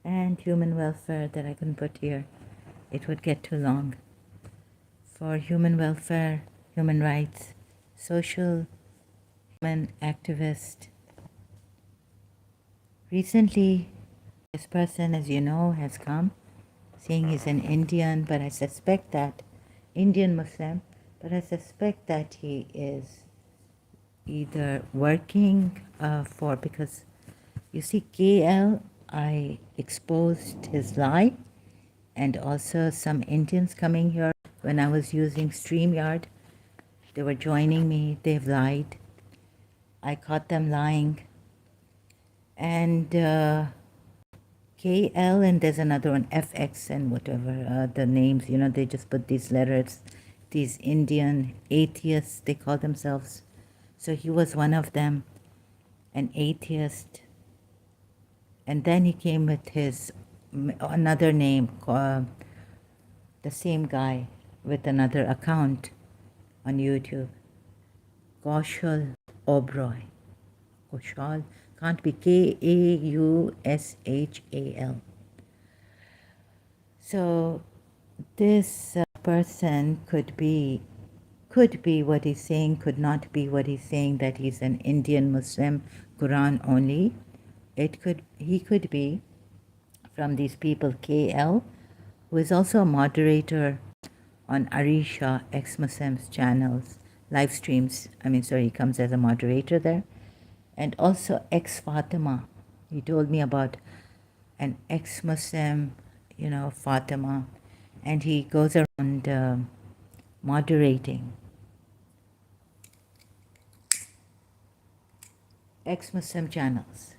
and human welfare that I couldn't put here. It would get too long. For human welfare, human rights, social human activist. Recently, this person, as you know, has come saying he's an Indian, but I suspect that Indian Muslim, but I suspect that he is either working for, because you see, KL, I exposed his lie, and also some Indians coming here when I was using StreamYard. They were joining me, they've lied. I caught them lying. And KL, and there's another one, FX, and whatever the names, they just put these letters, these Indian atheists, they call themselves. So he was one of them, an atheist. And then he came with his another name, the same guy with another account on YouTube, Kaushal Oberoi. Kaushal can't be Kaushal. So this person could be what he's saying, could not be what he's saying, that he's an Indian Muslim, Quran only. He could be from these people, KL, who is also a moderator on Arisha, ex-Muslims channels, live streams. He comes as a moderator there. And also ex-Fatima. He told me about an ex-Muslim, Fatima, and he goes around moderating ex-Muslim channels.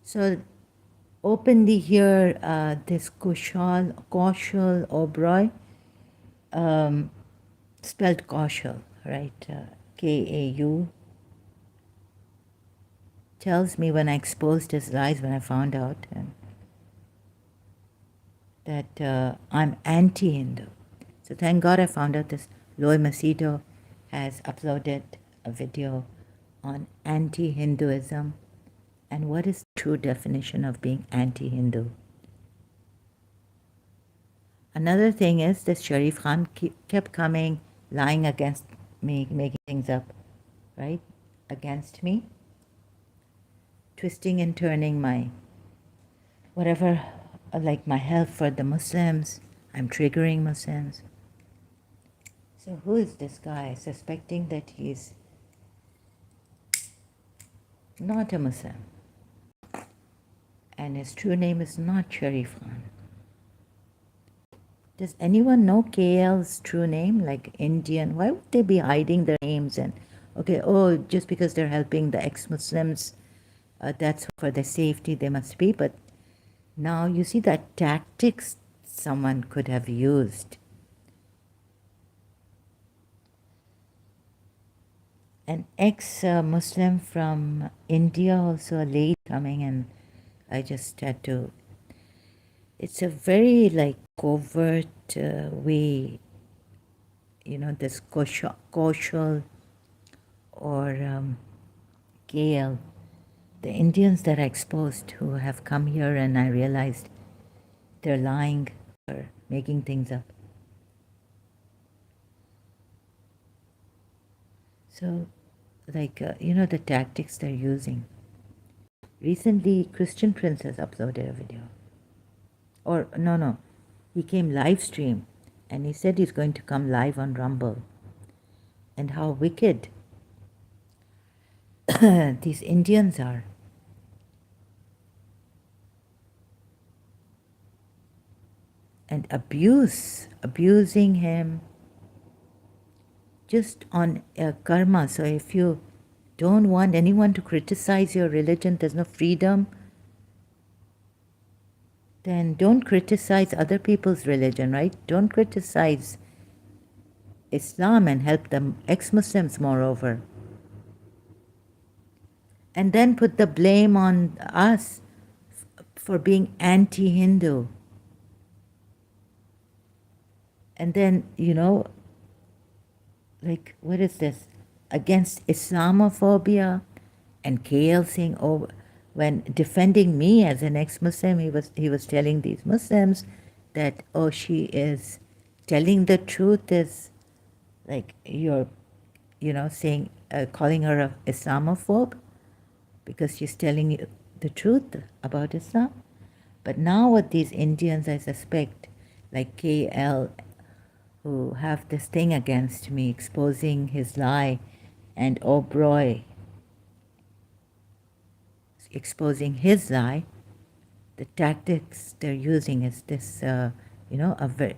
So openly here, this Kaushal Oberoi, spelled Kaushal, right? Kau, tells me when I exposed his lies, when I found out, that I'm anti-Hindu. So thank God I found out this. Loy Macedo has uploaded a video on anti-Hinduism and what is the true definition of being anti-Hindu. Another thing is this Shareef Khan kept coming, lying against me, making things up, right, against me, twisting and turning my whatever, like my help for the Muslims. I'm triggering Muslims. So who is this guy, suspecting that he's not a Muslim and his true name is not Shareef Khan? Does anyone know KL's true name, like Indian? Why would they be hiding their names? And just because they're helping the ex-Muslims, that's for their safety, they must be. But now you see that tactics someone could have used. An ex-Muslim from India, also a lady coming, and I just had to. It's a very covert way, this Kaushal or KL, the Indians that I exposed who have come here, and I realized they're lying or making things up. So, the tactics they're using. Recently, Christian Princess uploaded a video. Or, no, he came live stream and he said he's going to come live on Rumble. And how wicked these Indians are. And abusing him just on karma. So if you don't want anyone to criticize your religion, there's no freedom, then don't criticize other people's religion, right? Don't criticize Islam and help the ex-Muslims, moreover. And then put the blame on us for being anti-Hindu. And then, what is this? Against Islamophobia, and KL saying, when defending me as an ex-Muslim, he was telling these Muslims that, oh, she is telling the truth, is like you're, saying, calling her a Islamophobe because she's telling you the truth about Islam. But now what these Indians, I suspect, like KL, who have this thing against me, exposing his lie, and Oberoi exposing his lie, the tactics they're using is this, a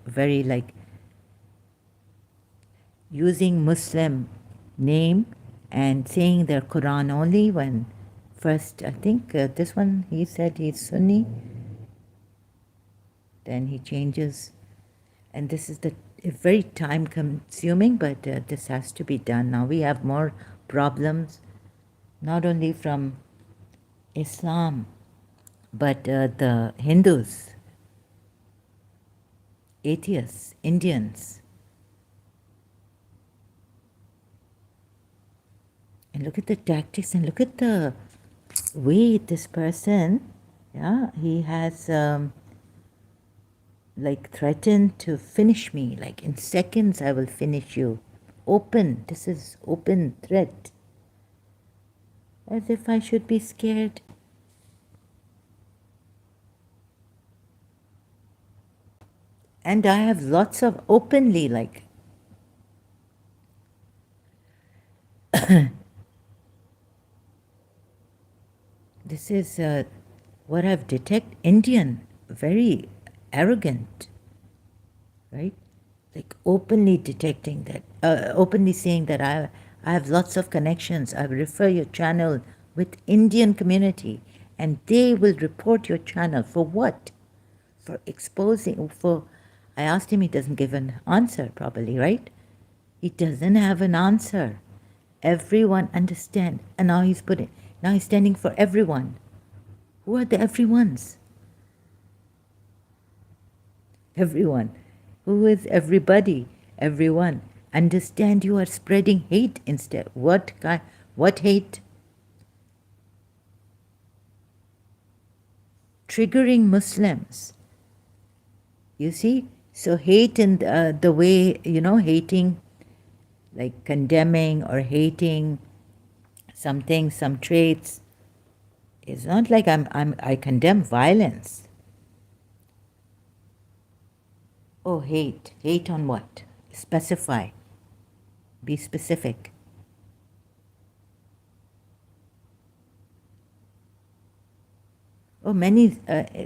very like using Muslim name and saying they're Quran only when first, I think this one, he said he's Sunni, then he changes, and this is the very time consuming, but this has to be done. Now we have more problems, not only from Islam, but the Hindus, atheists, Indians. And look at the tactics, and look at the way this person, yeah, he has like threatened to finish me, like in seconds I will finish you. Open, this is open threat. As if I should be scared. And I have lots of openly, like, this is what I've detected. Indian, very arrogant, right? Like openly detecting that, openly saying that I have lots of connections. I will refer your channel with Indian community, and they will report your channel for what? For exposing, for, I asked him, he doesn't give an answer probably, right? He doesn't have an answer. Everyone understand. And now he's standing for everyone. Who are the everyones? Everyone. Who is everybody? Everyone. Understand, you are spreading hate instead. What kind? What hate? Triggering Muslims. You see? So hate in the way, hating, like condemning or hating something, some traits. It's not like I condemn violence. Oh, hate. Hate on what? Specify. Be specific. Oh, many,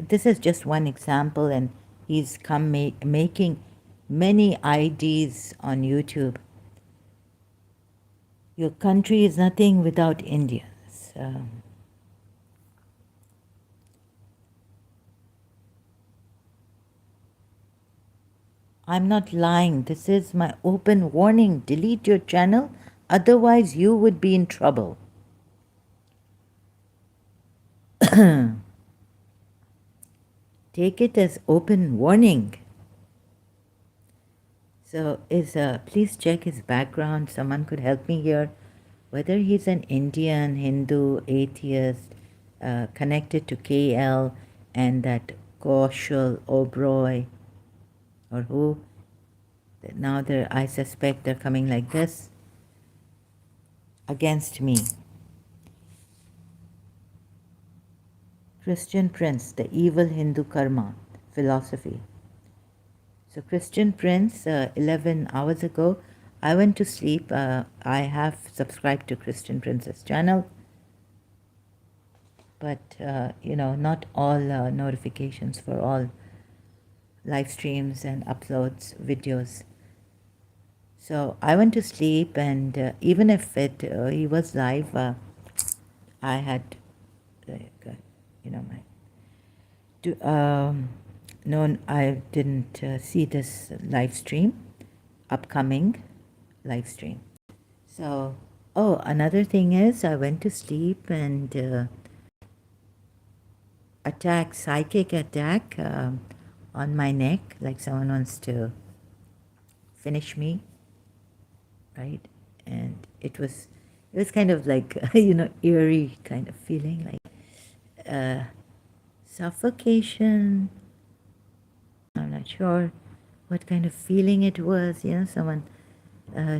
this is just one example, and he's come making many IDs on YouTube. Your country is nothing without Indians. I'm not lying. This is my open warning. Delete your channel, otherwise you would be in trouble. Take it as open warning. So please check his background. Someone could help me here. Whether he's an Indian, Hindu, atheist, connected to KL and that Kaushal, Oberoi, or who. Now I suspect they're coming like this against me. Christian Prince, the evil Hindu karma philosophy. So Christian Prince, 11 hours ago, I went to sleep. I have subscribed to Christian Prince's channel, but not all notifications for all live streams and uploads, videos. So I went to sleep, and even if he was live, I had, no, I didn't see this live stream, upcoming live stream. So, another thing is, I went to sleep and psychic attack on my neck, like someone wants to finish me, right? And it was kind of like, eerie kind of feeling, like suffocation. I'm not sure what kind of feeling it was, someone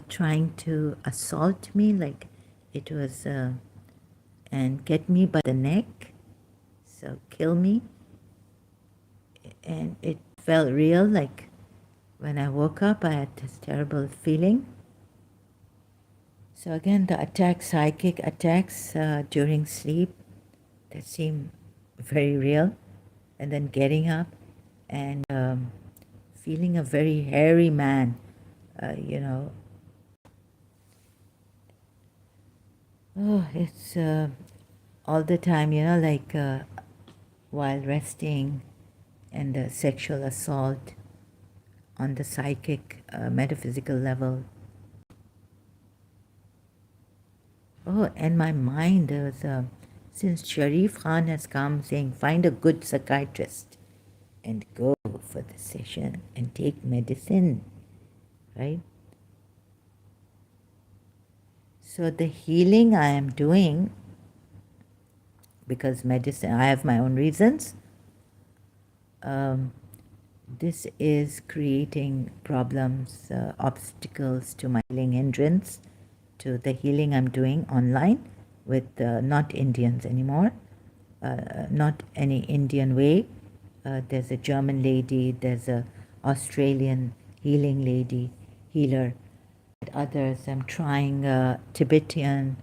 trying to assault me, like it was, and get me by the neck, so kill me. And it felt real, like when I woke up, I had this terrible feeling. So again, the attacks, psychic attacks during sleep, that seem very real. And then getting up and feeling a very hairy man, uh. Oh, it's all the time, like while resting, and the sexual assault on the psychic, metaphysical level. Oh, and my mind, there was since Shareef Khan has come saying, find a good psychiatrist and go for the session and take medicine, right? So the healing I am doing, because medicine, I have my own reasons. This is creating problems, obstacles to my healing, hindrance to the healing I'm doing online with not Indians anymore, not any Indian way. There's a German lady, there's a Australian healing lady, healer, others. I'm trying Tibetan,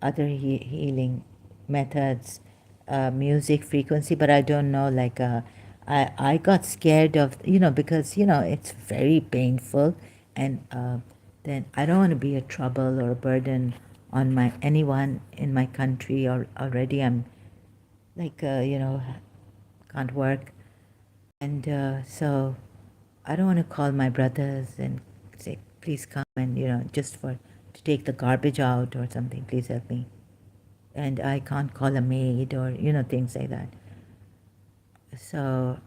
other healing methods, music frequency, but I don't know, like, I got scared of, because, it's very painful, and then I don't want to be a trouble or a burden on anyone in my country, or already I'm like, can't work. And so I don't want to call my brothers and say, please come and, just to take the garbage out or something, please help me. And I can't call a maid or, things like that. So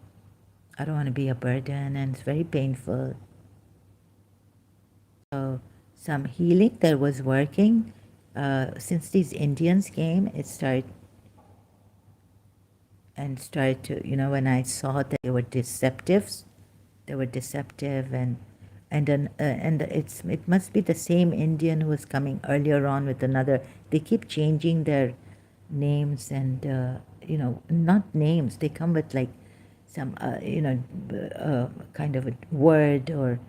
I don't want to be a burden, and it's very painful. So some healing that was working, since these Indians came, it started to, when I saw that they were deceptive, and then and it must be the same Indian who was coming earlier on with another. They keep changing their names, and not names. They come with like some kind of a word or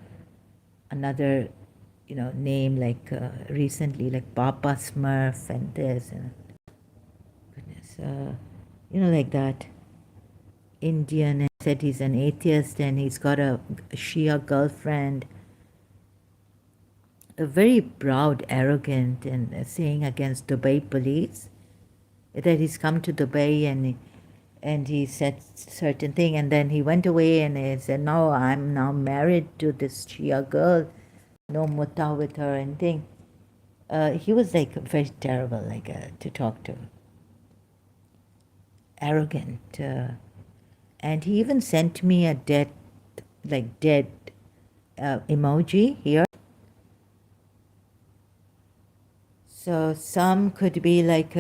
another name, like recently, like Papa Smurf and this, and goodness, like that. Indian, and said he's an atheist and he's got a Shia girlfriend. Very proud, arrogant, and saying against Dubai police that he's come to Dubai, and he said certain thing, and then he went away and he said, no, I'm now married to this Shia girl, no mutta with her and thing. He was like very terrible, like to talk to, arrogant, and he even sent me a dead emoji here. So some could be like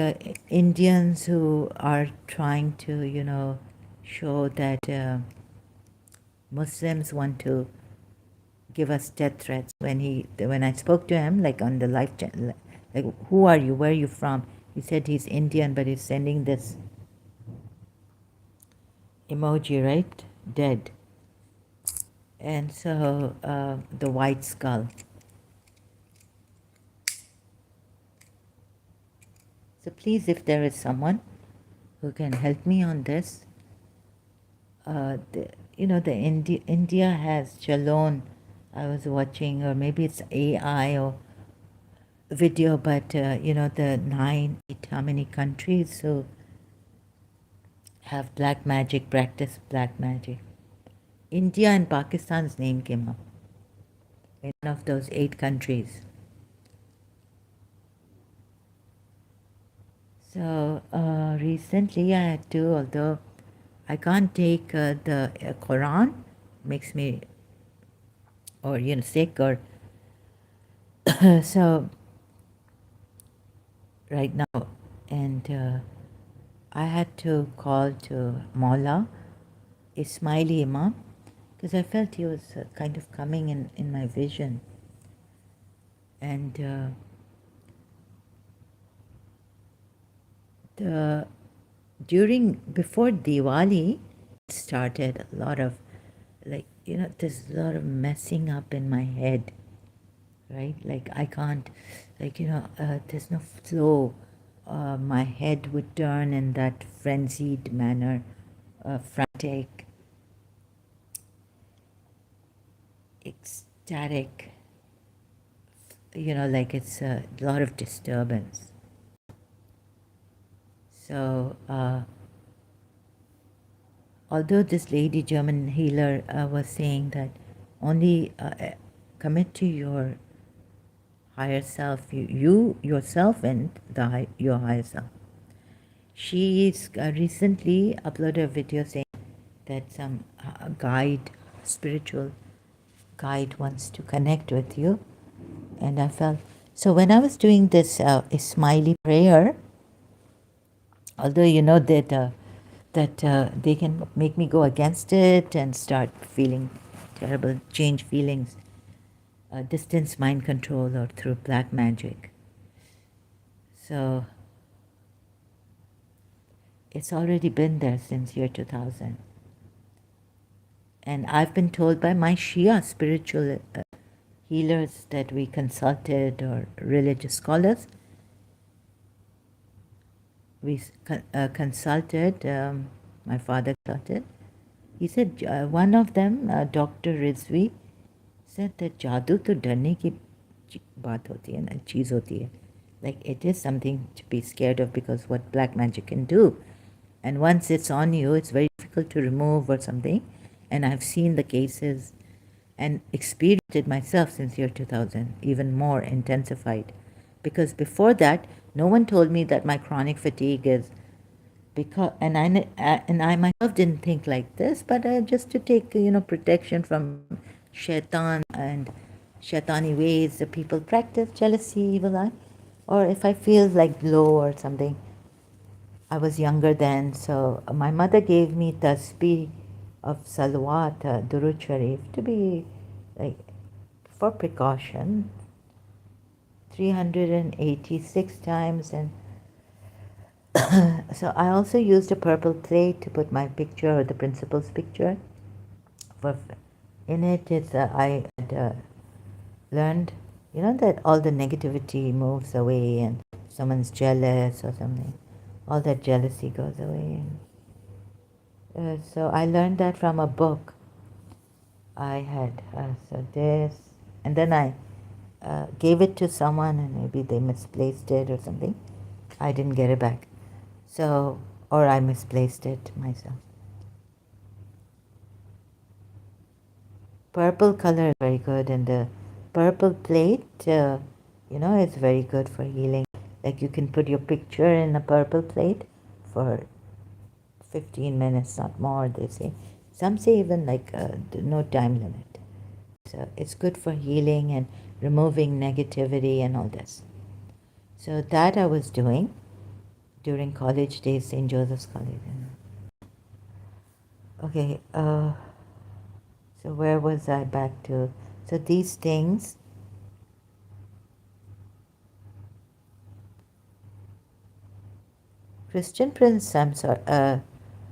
Indians who are trying to, show that Muslims want to give us death threats. When I spoke to him, like on the live chat, like, who are you? Where are you from? He said he's Indian, but he's sending this emoji, right? Dead. And so the white skull. So please, if there is someone who can help me on this, India has Jalon. I was watching, or maybe it's AI or video, but the 9, 8, how many countries who have black magic, practice black magic. India and Pakistan's name came up in one of those 8 countries. So recently I had to, although I can't take the Quran, makes me, or sick, or so right now, and I had to call to Maula Ismaili Imam because I felt he was kind of coming in my vision. And the before Diwali started, a lot of there's a lot of messing up in my head, right? Like I can't, there's no flow. My head would turn in that frenzied manner, frantic, ecstatic, like it's a lot of disturbance. So, although this lady German healer was saying that only commit to your higher self, you yourself and your higher self. She's recently uploaded a video saying that some guide, spiritual guide, wants to connect with you, and I felt so when I was doing this smiley prayer. Although you know that they can make me go against it and start feeling terrible, change feelings, distance mind control or through black magic. So it's already been there since year 2000. And I've been told by my Shia spiritual healers that we consulted or religious scholars, we consulted, my father consulted. He said, one of them, Dr. Rizvi, said that जादू तो डरने की बात होती है ना, चीज़ होती है. Like it is something to be scared of because what black magic can do. And once it's on you, it's very difficult to remove or something. And I've seen the cases and experienced it myself since year 2000, even more intensified. Because before that, no one told me that my chronic fatigue is because, and I myself didn't think like this, but just to take protection from shaitan and shaitani ways that people practice, jealousy, evil eye, or if I feel like low or something. I was younger then, so my mother gave me tasbih of salawat, Durud Shareef, to be like for precaution, 386 times. And so I also used a purple plate to put my picture or the principal's picture. In it, I had learned, that all the negativity moves away and someone's jealous or something. All that jealousy goes away. And, so I learned that from a book. I had so this, and then I gave it to someone, and maybe they misplaced it or something. I didn't get it back. So, or I misplaced it myself. Purple color is very good, and the purple plate, is very good for healing. Like you can put your picture in a purple plate for 15 minutes, not more, they say. Some say even like no time limit. So it's good for healing and removing negativity and all this. So that I was doing during college days, St. Joseph's College. Okay, so where was I back to? So these things, Christian Prince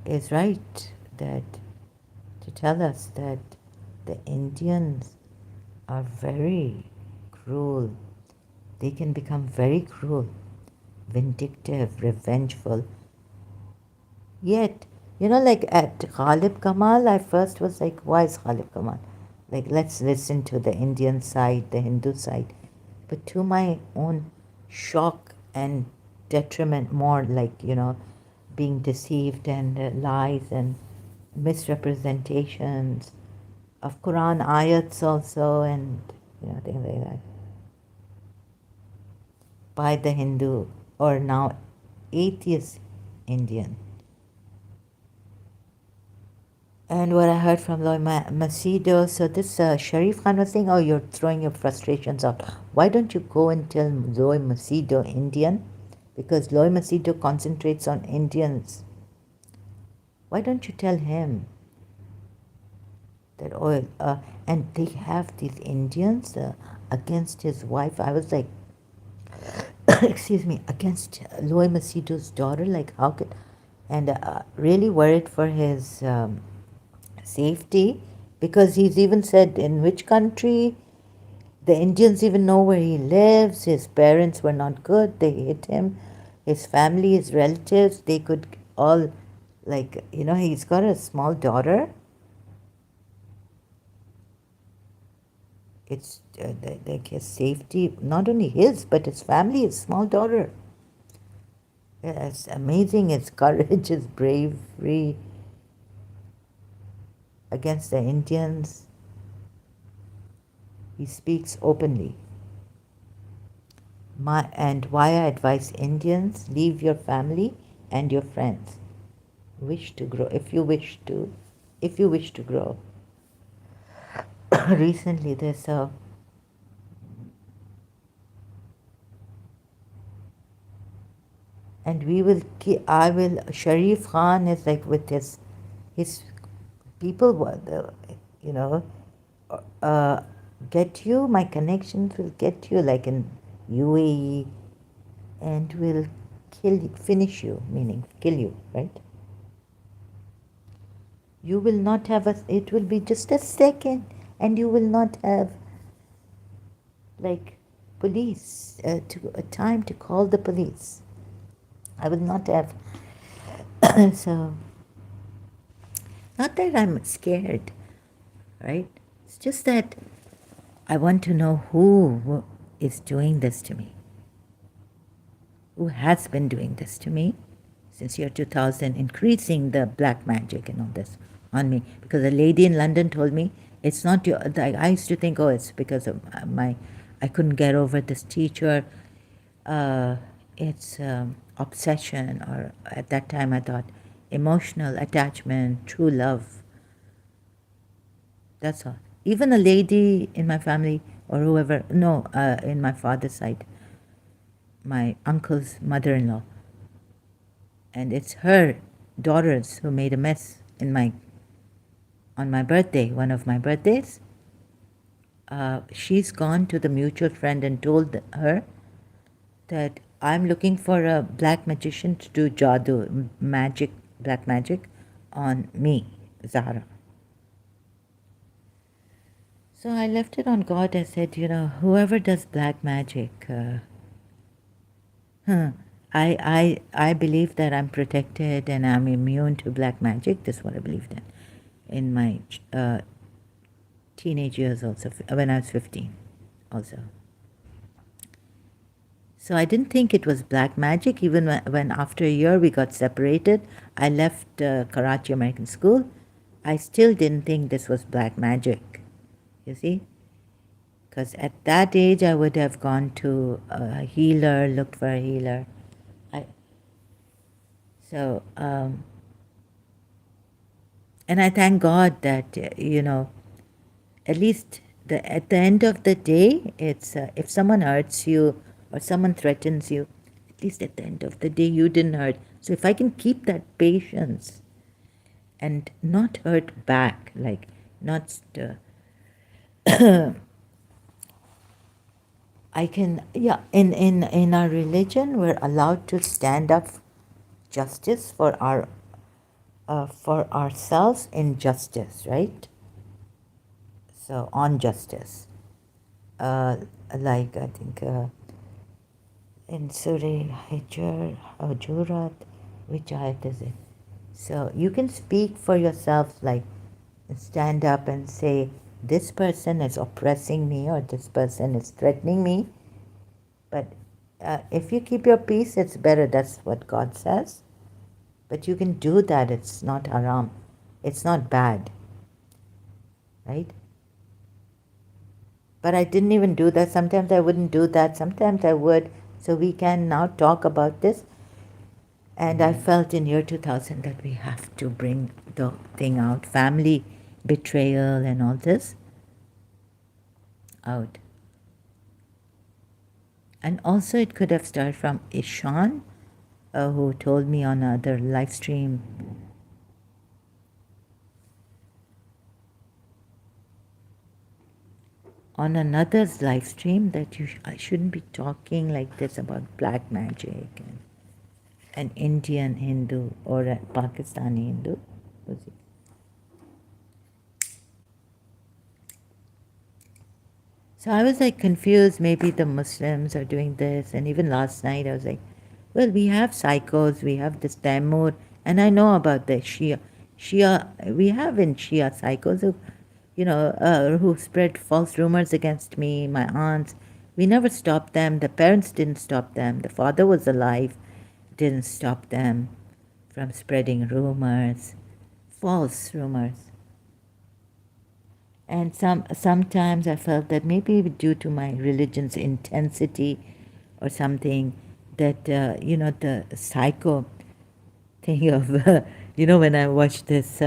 is right that to tell us that the Indians are very cruel. They can become very cruel, vindictive, revengeful. Yet, like at Ghalib Kamal, I first was like, why is Ghalib Kamal? Like, let's listen to the Indian side, the Hindu side. But to my own shock and detriment, more like, being deceived and lies and misrepresentations of Quran ayats also, and, things like that, by the Hindu or now atheist Indian. And what I heard from Loy Macedo, so this Shareef Khan was saying, oh, you're throwing your frustrations out. Why don't you go and tell Loy Macedo, Indian, because Loy Macedo concentrates on Indians. Why don't you tell him that oil? And they have these Indians against his wife. I was like, excuse me, against Loy Macedo's daughter. Like, how could? And really worried for his safety, because he's even said in which country. The Indians even know where he lives. His parents were not good. They hate him. His family, his relatives, they could all, like, he's got a small daughter. It's like his safety, not only his, but his family, his small daughter. Yeah, it's amazing, his courage, his bravery against the Indians. He speaks openly. And why I advise Indians, leave your family and your friends. Wish to grow, if you wish to grow. Recently there's a and we will I will Shareef Khan is like with his people you know uh, get you, my connections will get you like in UAE, and will finish you, meaning kill you, right? You will not have it will be just a second, and you will not have like police to a time to call the police. I will not have. So, not that I'm scared, right? It's just that I want to know who is doing this to me, who has been doing this to me since year 2000, increasing the black magic and all this on me. Because a lady in London told me, it's not your, I used to think, oh, it's because of I couldn't get over this teacher. It's obsession, or at that time I thought emotional attachment, true love. That's all. Even a lady in my family or whoever, no, in my father's side, my uncle's mother-in-law, and it's her daughters who made a mess on my birthday, one of my birthdays. She's gone to the mutual friend and told her that I'm looking for a black magician to do jadoo, magic, black magic, on me, Zahra. So I left it on God. I said, whoever does black magic, I believe that I'm protected and I'm immune to black magic. This is what I believed in my teenage years also, when I was 15 also. So I didn't think it was black magic. Even when after a year we got separated, I left Karachi American School, I still didn't think this was black magic, you see. Because at that age I would have gone to a healer, looked for a healer. And I thank God that, at least at the end of the day, it's if someone hurts you or someone threatens you, at least at the end of the day you didn't hurt. So if I can keep that patience and not hurt back, like not I can, yeah, in our religion we're allowed to stand up justice for ourselves in justice, right? So on justice, like I think in Surah Hujurat, which ayat is it? So you can speak for yourself, like stand up and say, this person is oppressing me or this person is threatening me. But if you keep your peace, it's better. That's what God says. But you can do that. It's not haram. It's not bad, right? But I didn't even do that. Sometimes I wouldn't do that. Sometimes I would. So we can now talk about this. And I felt in year 2000 that we have to bring the thing out, family betrayal and all this out. And also, it could have started from Ishan, who told me on another live stream. On another live stream that I shouldn't be talking like this about black magic and an Indian Hindu or a Pakistani Hindu. Was it? So I was like confused. Maybe the Muslims are doing this. And even last night, I was like, well, we have psychos, we have this Taimur, and I know about the Shia. We have in Shia psychos who, who spread false rumors against me, my aunts. We never stopped them. The parents didn't stop them. The father was alive, didn't stop them from spreading rumors, false rumors. And sometimes I felt that maybe due to my religion's intensity or something, that the psycho thing of when I watched this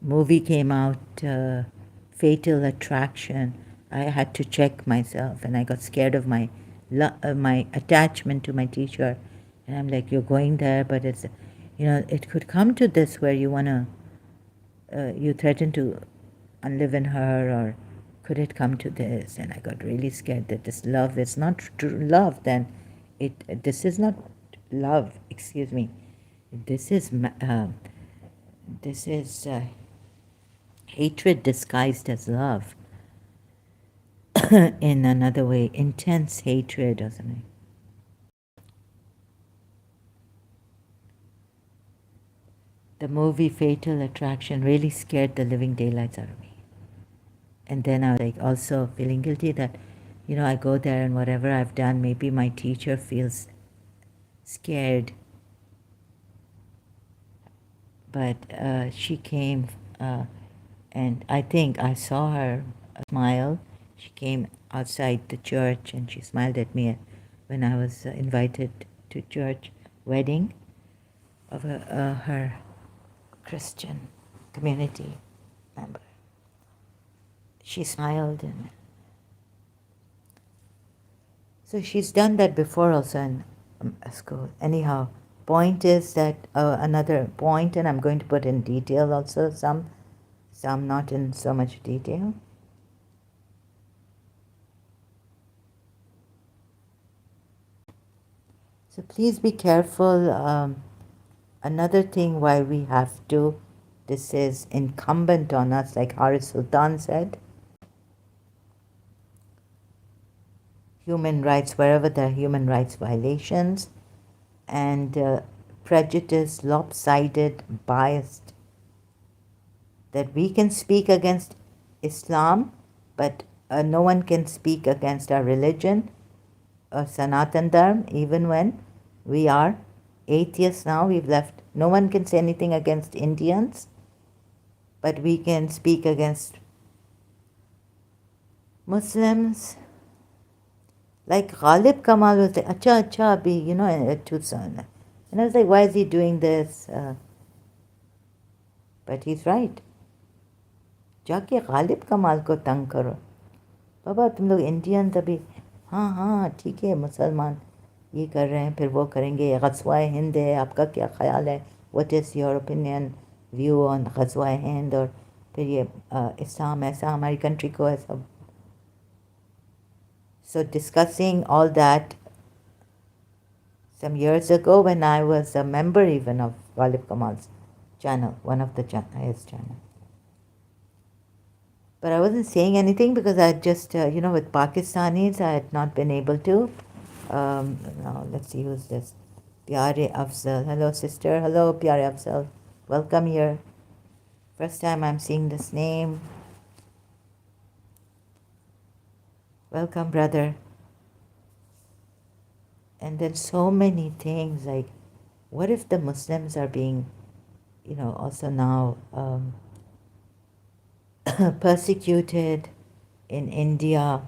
movie came out, Fatal Attraction, I had to check myself, and I got scared of my attachment to my teacher, and I'm like, you're going there, but it's it could come to this where you threaten to live in her, or could it come to this? And I got really scared that this love is not true love. Then this is not love. Excuse me. This is this is hatred disguised as love. In another way, intense hatred or something. The movie Fatal Attraction really scared the living daylights out of me. And then I was like also feeling guilty that, I go there and whatever I've done, maybe my teacher feels scared. But she came, and I think I saw her smile. She came outside the church and she smiled at me when I was invited to church wedding of her Christian community member. She smiled, and so she's done that before also in school. Anyhow, point is that another point, and I'm going to put in detail also some not in so much detail. So please be careful. Another thing why we have to, this is incumbent on us, like Haris Sultan said, human rights, wherever there are human rights violations, and prejudice, lopsided, biased, that we can speak against Islam, but no one can speak against our religion, Sanatan Dharma, even when we are atheists now. We've left, no one can say anything against Indians, but we can speak against Muslims. Like Ghalib Kamal was like, acha, abhi, in Tucson. And I was like, why is he doing this? But he's right. जाके गालिब कमाल को तंग करो, बाबा तुम लोग Indian अभी, हाँ हाँ ठीक है, मुसलमान ये कर रहे हैं, फिर वो करेंगे, ग़ज़वा-ए हिंद है, आपका क्या ख्याल है, what is your opinion view on ग़ज़वा-ए हिंद, और फिर ये इस्लाम ऐसा हमारी कंट्री को ऐसा. So discussing all that some years ago when I was a member even of Ghalib Kamal's channel, one of his channels. But I wasn't saying anything because I just, with Pakistanis, I had not been able to. Now, let's see who's this. Pyare Afzal. Hello, sister. Hello, Pyare Afzal. Welcome here. First time I'm seeing this name. Welcome, brother. And then so many things like, what if the Muslims are being, also now persecuted in India,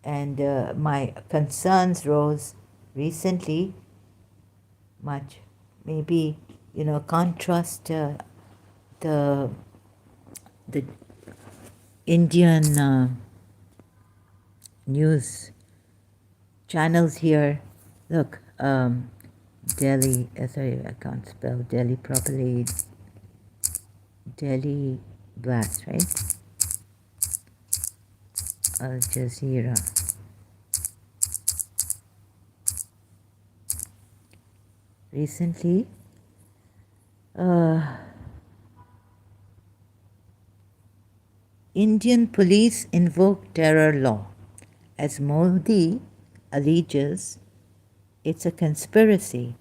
and my concerns rose recently much. Maybe, can't trust the Indian news channels here. Look, Delhi, sorry, I can't spell Delhi properly. Delhi Blast, right? Al Jazeera. Recently, Indian police invoke terror law as Modi alleges it's a conspiracy.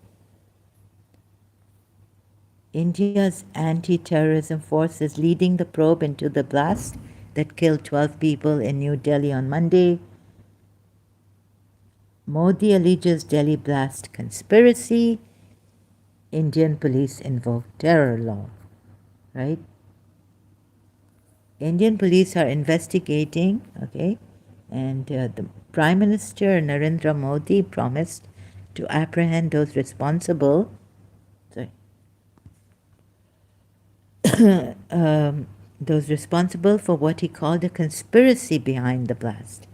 India's anti-terrorism force is leading the probe into the blast that killed 12 people in New Delhi on Monday. Modi alleges Delhi blast conspiracy. Indian police invoke terror law, right? Indian police are investigating, okay, and the Prime Minister Narendra Modi promised to apprehend those responsible. Sorry. Those responsible for what he called a conspiracy behind the blast.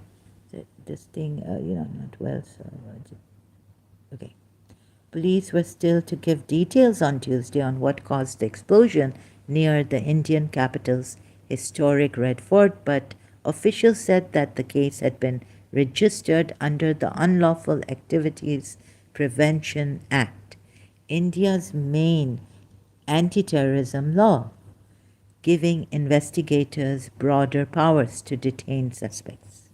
This thing, not well, so. Okay. Police were still to give details on Tuesday on what caused the explosion near the Indian capital's historic Red Fort, but officials said that the case had been registered under the Unlawful Activities Prevention Act, India's main anti-terrorism law, giving investigators broader powers to detain suspects.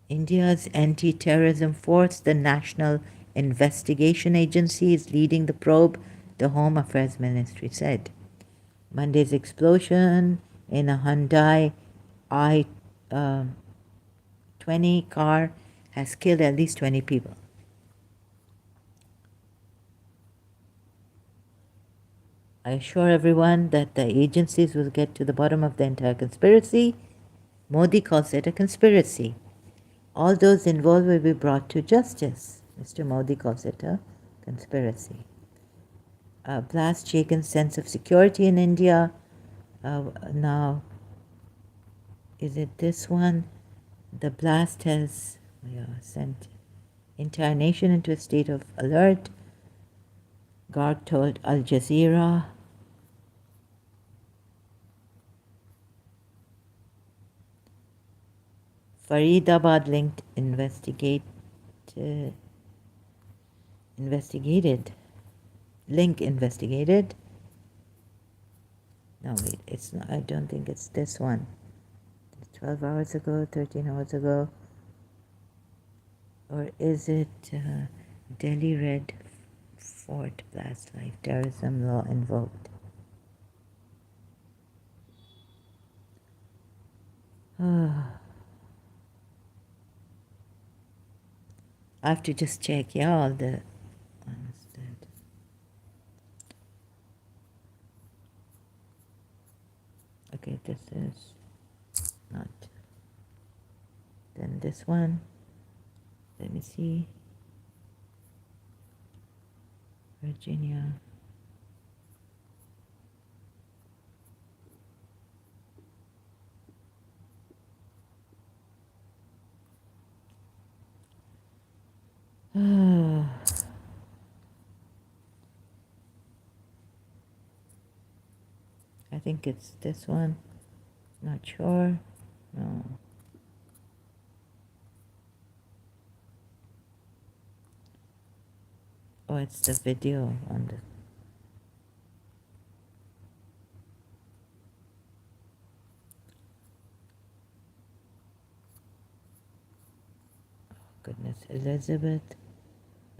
India's anti-terrorism force, the National Investigation Agency, is leading the probe, the Home Affairs Ministry said. Monday's explosion in a Hyundai i20 car has killed at least 20 people. I assure everyone that the agencies will get to the bottom of the entire conspiracy. Modi calls it a conspiracy. All those involved will be brought to justice. Mr. Modi calls it a conspiracy. Blast shaken sense of security in India. Now, is it this one? The blast has sent entire nation into a state of alert. Garg told Al Jazeera. Faridabad linked investigated. Link investigated. No, wait, it's not. I don't think it's this one. 12 hours ago, 13 hours ago. Or is it Delhi Red Fort blast life terrorism law invoked? I have to just check, all the understood. Okay, this is not. Then this one. Let me see. Virginia. I think it's this one. Not sure. No. Oh, it's the video on the. Oh, goodness. Elizabeth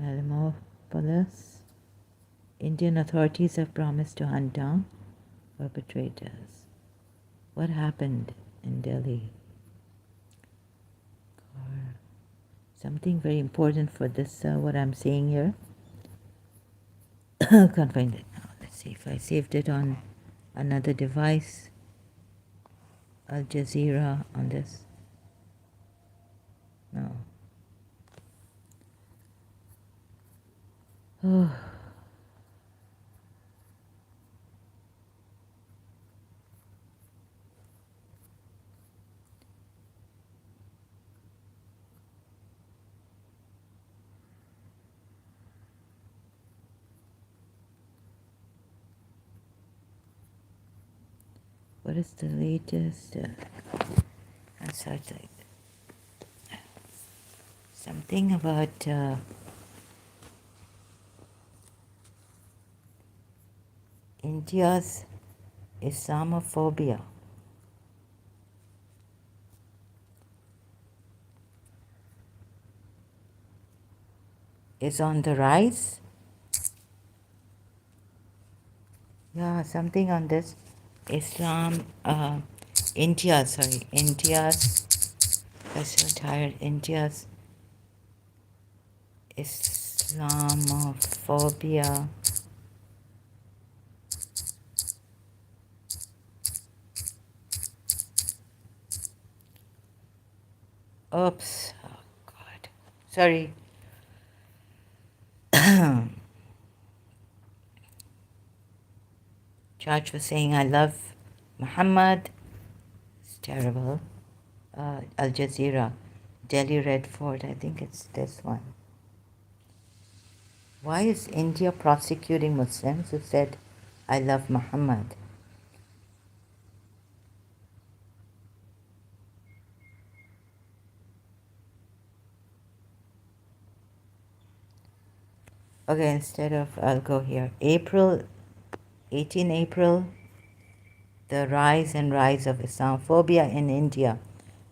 Malimopoulos. Indian authorities have promised to hunt down perpetrators. What happened in Delhi? Something very important for this, what I'm saying here. Can't find it now. Let's see if I saved it on another device. Al Jazeera on this. No. Oh. What is the latest? I'm sorry, something about India's Islamophobia is on the rise. Yeah, something on this India's, I'm so tired, India's Islamophobia. Oops, oh God, sorry. George was saying, I love Muhammad. It's terrible. Al Jazeera, Delhi Red Fort, I think it's this one. Why is India prosecuting Muslims who said, I love Muhammad? Okay, instead of, I'll go here. 18 April, the rise of Islamophobia in India.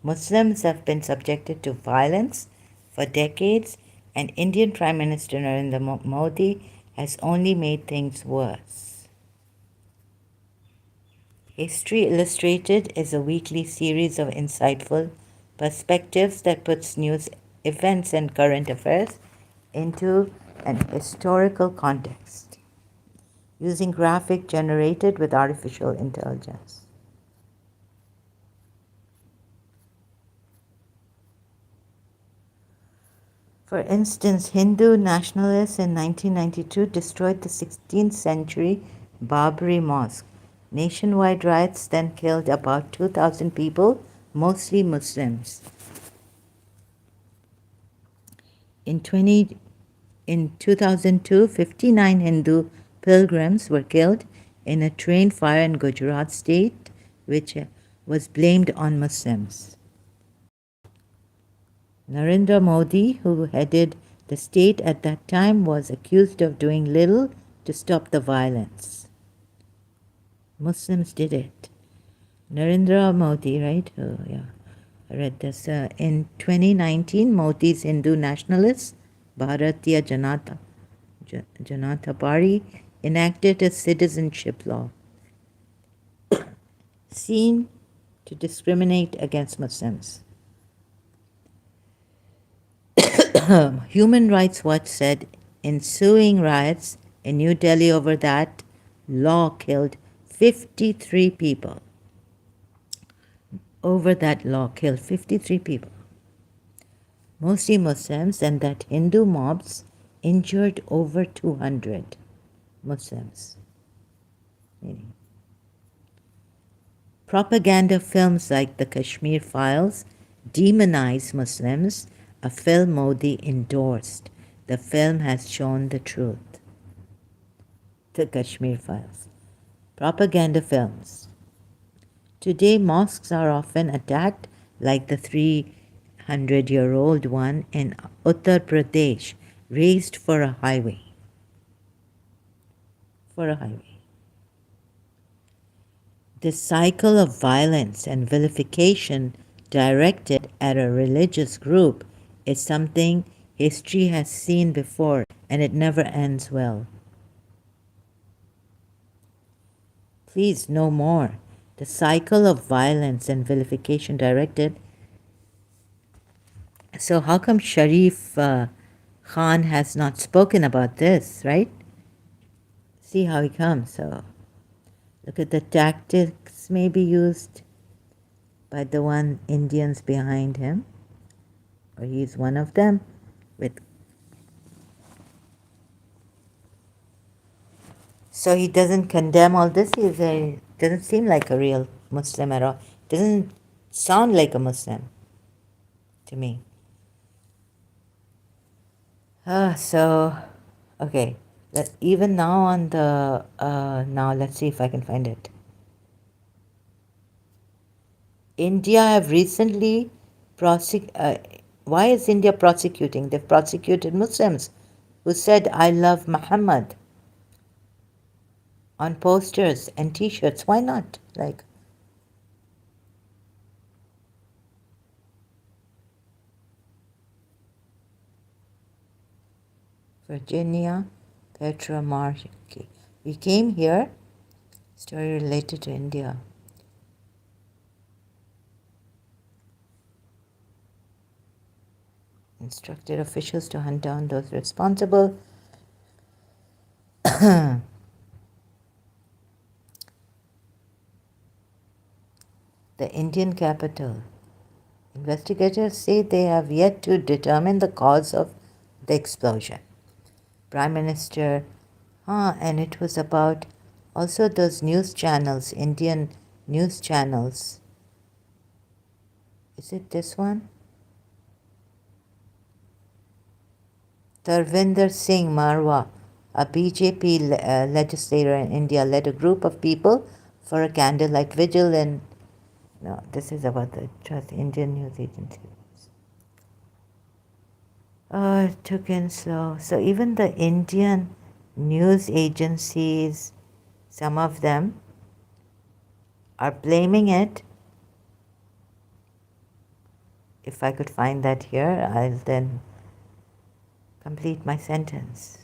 Muslims have been subjected to violence for decades, and Indian Prime Minister Narendra Modi has only made things worse. History Illustrated is a weekly series of insightful perspectives that puts news, events, and current affairs into an historical context using graphic generated with artificial intelligence. For instance, Hindu nationalists in 1992 destroyed the 16th century Babri Mosque. Nationwide riots then killed about 2,000 people, mostly Muslims. In 2002, 59 Hindu pilgrims were killed in a train fire in Gujarat state, which was blamed on Muslims. Narendra Modi, who headed the state at that time, was accused of doing little to stop the violence. Muslims did it. Narendra Modi, right? Oh, yeah. I read this. In 2019, Modi's Hindu nationalists, Bharatiya Janata Party, enacted a citizenship law seen to discriminate against Muslims. Human Rights Watch said ensuing riots in New Delhi over that law killed 53 people. Over that law killed 53 people, mostly Muslims, and that Hindu mobs injured over 200 Muslims. Propaganda films like the Kashmir Files demonize Muslims, a film Modi endorsed. The film has shown the truth. The Kashmir Files. Propaganda films. Today, mosques are often attacked like the 300-year-old one in Uttar Pradesh, razed for a highway. This cycle of violence and vilification directed at a religious group is something history has seen before, and it never ends well. Please, no more. The cycle of violence and vilification directed. So how come Shareef Khan has not spoken about this, right? See how he comes. So look at the tactics maybe used by the one Indians behind him, or he's one of them. So he doesn't condemn all this. Doesn't seem like a real Muslim at all. Doesn't sound like a Muslim to me. Okay. Even now on the now let's see if I can find it. India have recently why is India prosecuting? They've prosecuted Muslims who said, I love Muhammad on posters and t-shirts. Why not? Like, Virginia Petromarki. We came here, story related to India. Instructed officials to hunt down those responsible. The Indian capital. Investigators say they have yet to determine the cause of the explosion. Prime Minister, and it was about also those news channels, Indian news channels. Is it this one? Tarvinder Singh Marwa, a BJP legislator in India, led a group of people for a candlelight vigil in. No, this is about the Trust Indian News Agency. Oh, it took in slow. So even the Indian news agencies, some of them are blaming it. If I could find that here, I'll then complete my sentence.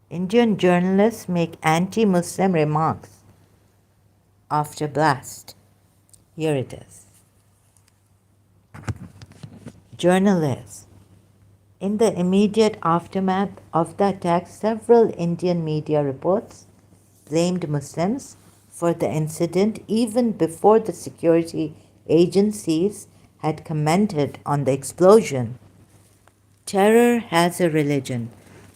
Indian journalists make anti-Muslim remarks after blast. Here it is. Journalists. In the immediate aftermath of the attack, several Indian media reports blamed Muslims for the incident even before the security agencies had commented on the explosion. Terror has a religion,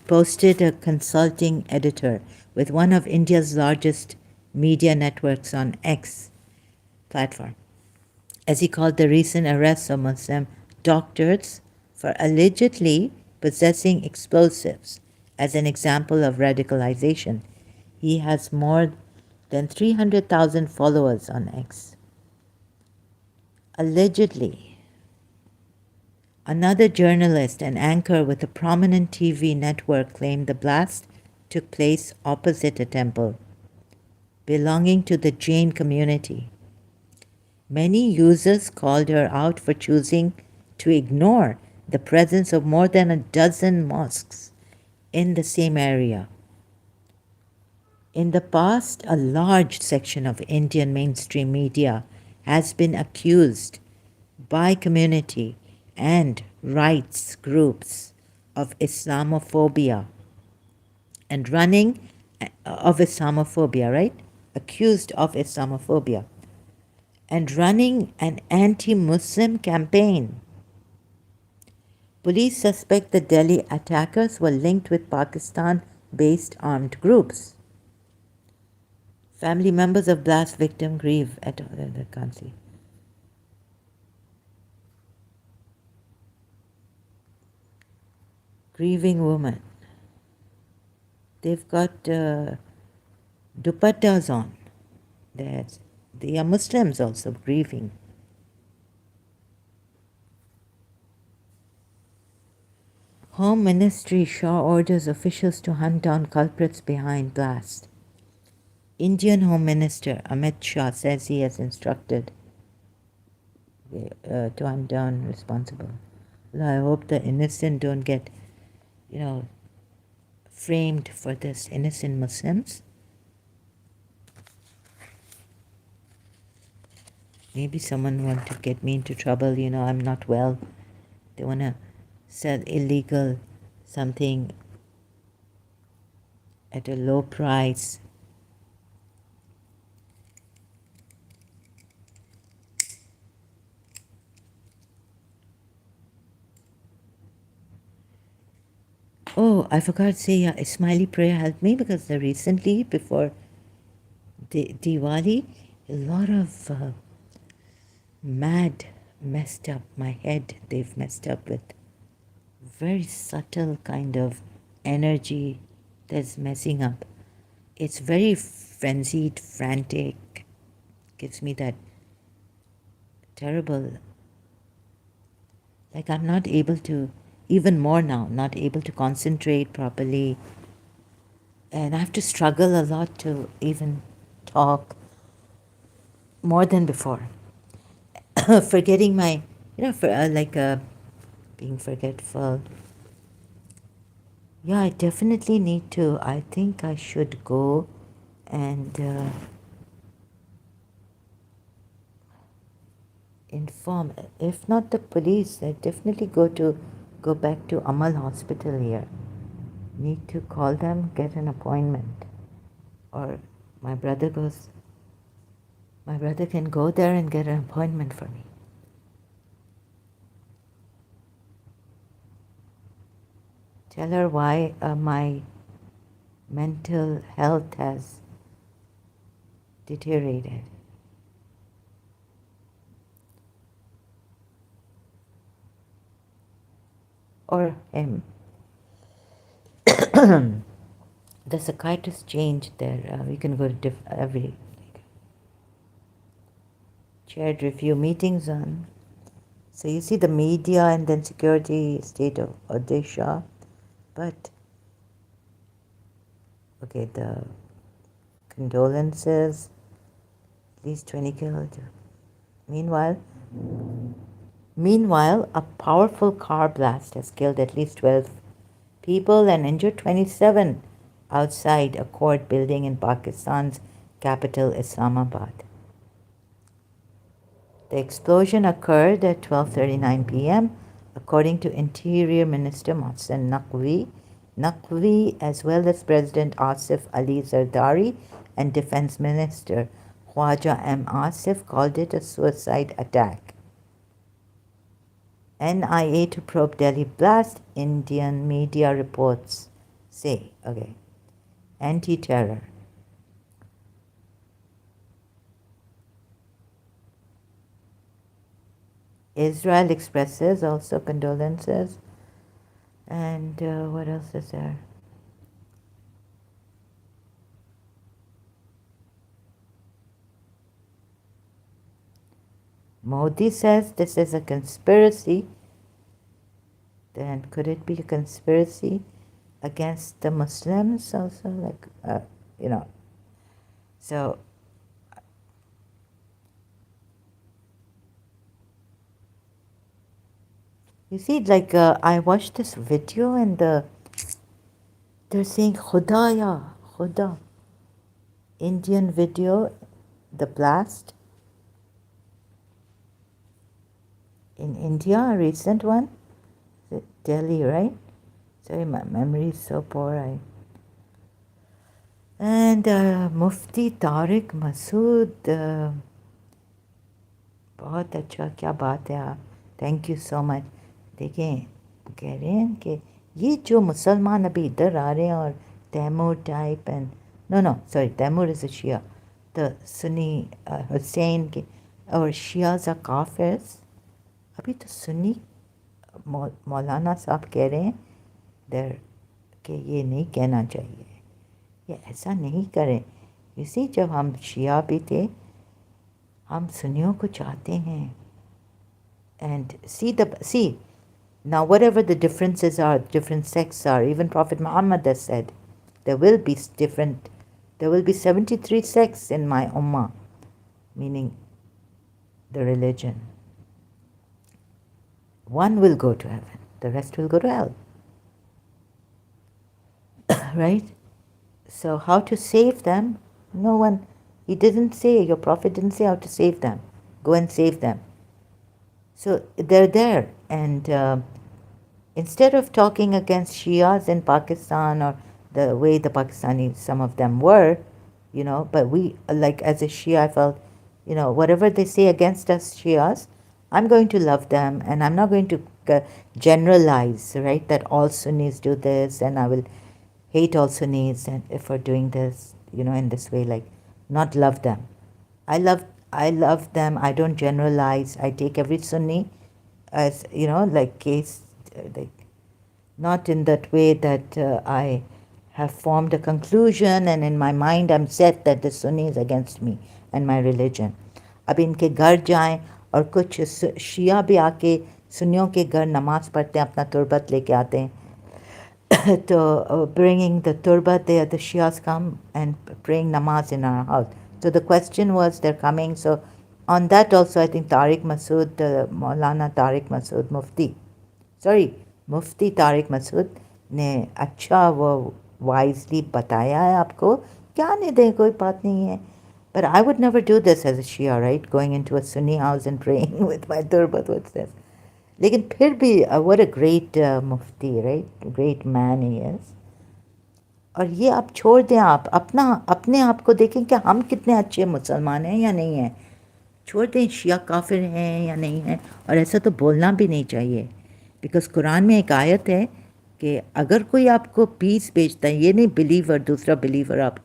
posted a consulting editor with one of India's largest media networks on X platform, as he called the recent arrests of Muslim doctors for allegedly possessing explosives as an example of radicalization. He has more than 300,000 followers on X. Allegedly. Another journalist and anchor with a prominent TV network claimed the blast took place opposite a temple belonging to the Jain community. Many users called her out for choosing to ignore the presence of more than a dozen mosques in the same area. In the past, a large section of Indian mainstream media has been accused by community and rights groups of Islamophobia and running of Islamophobia, right? Accused of Islamophobia and running an anti-Muslim campaign. Police suspect the Delhi attackers were linked with Pakistan-based armed groups. Family members of blast victim grieve at the country. Grieving woman. They've got dupattas on. They are Muslims also grieving. Home Ministry Shah orders officials to hunt down culprits behind blast. Indian Home Minister Amit Shah says he has instructed to hunt down responsible. Well, I hope the innocent don't get, framed for this. Innocent Muslims. Maybe someone want to get me into trouble. I'm not well. They want to sell illegal something at a low price. Oh, I forgot to say, Ismaili prayer helped me because recently, before Diwali, a lot of mad, messed up, my head they've messed up with very subtle kind of energy that's messing up. It's very frenzied, frantic, gives me that terrible, like I'm not able to, even more now, not able to concentrate properly. And I have to struggle a lot to even talk more than before. Forgetting my, being forgetful. Yeah, I definitely need to. I think I should go and inform. If not the police, I definitely go back to Amal Hospital here. Need to call them, get an appointment. Or my brother goes, my brother can go there and get an appointment for me. Tell her why my mental health has deteriorated. Or him. The psychiatrist changed there. We can go to every chaired review meetings on. So you see the media and then security state of Odisha. But, okay, the condolences, at least 20 killed. Meanwhile, a powerful car blast has killed at least 12 people and injured 27 outside a court building in Pakistan's capital, Islamabad. The explosion occurred at 12:39 p.m., according to Interior Minister Mohsen Naqvi. Naqvi, as well as President Asif Ali Zardari and Defense Minister Khwaja M. Asif, called it a suicide attack. NIA to probe Delhi blast, Indian media reports say. Okay. Anti-terror. Israel expresses also condolences. And what else is there? Modi says this is a conspiracy. Then could it be a conspiracy against the Muslims also? So you see, I watched this video and they're saying Khudaya, Khuda. Indian video, the blast in India, a recent one. Delhi, right? Sorry, my memory is so poor. And Mufti Tariq Masood, बहुत अच्छा, क्या बात है आप, thank you so much. देखें, कह रहे हैं कि ये जो मुसलमान अभी इधर आ रहे हैं और Taimur type and no sorry, Taimur is a Shia, the Sunni Hussain के और शियाज़ आर काफिर्स. अभी तो सुन्नी मौलाना साहब कह रहे हैं देर कि ये नहीं कहना चाहिए, ये ऐसा नहीं करें. इसी जब हम शिया भी थे, हम सुन्नियों को चाहते हैं. And see, now whatever the differences are, different sects are, even Prophet Muhammad has said, there will be 73 sects in my ummah, meaning the religion. One will go to heaven, the rest will go to hell. Right? So how to save them? No one, he didn't say, your Prophet didn't say how to save them. Go and save them. So they're there, and instead of talking against Shias in Pakistan or the way the Pakistanis, some of them were, but we, like as a Shia, I felt, whatever they say against us Shias, I'm going to love them, and I'm not going to generalize, right, that all Sunnis do this, and I will hate all Sunnis and for doing this, in this way. Like, not love them. I love I love them. I don't generalize. I take every Sunni as like case, like not in that way that I have formed a conclusion and in my mind I'm set that the Sunni is against me and my religion. अब इनके घर जाएं और कुछ शिया भी आके सुन्नियों के घर नमाज पढ़ते हैं, अपना तुरबत लेके आते हैं. So bringing the turbat there, the Shias come and praying namaz in our house. So the question was, they're coming. So on that also, I think Tariq Masood, Maulana Tariq Masood Mufti Tariq Masood ने अच्छा वो wisely बताया है आपको, क्या नहीं दे, कोई बात नहीं है. But I would never do this as a Shia, right? Going into a Sunni house and praying with my turbat, what's this? लेकिन फिर भी what a great mufti, right? Great man he is. और ये आप छोड़ दें, आप अपने आप को देखें कि हम कितने अच्छे मुसलमान हैं या नहीं हैं. छोड़ दें शिया काफिर हैं या नहीं हैं, और ऐसा तो बोलना भी नहीं चाहिए. बिकॉज कुरान में एक आयत है कि अगर कोई आपको पीस भेजता है, ये नहीं बिलीवर दूसरा बिलीवर आप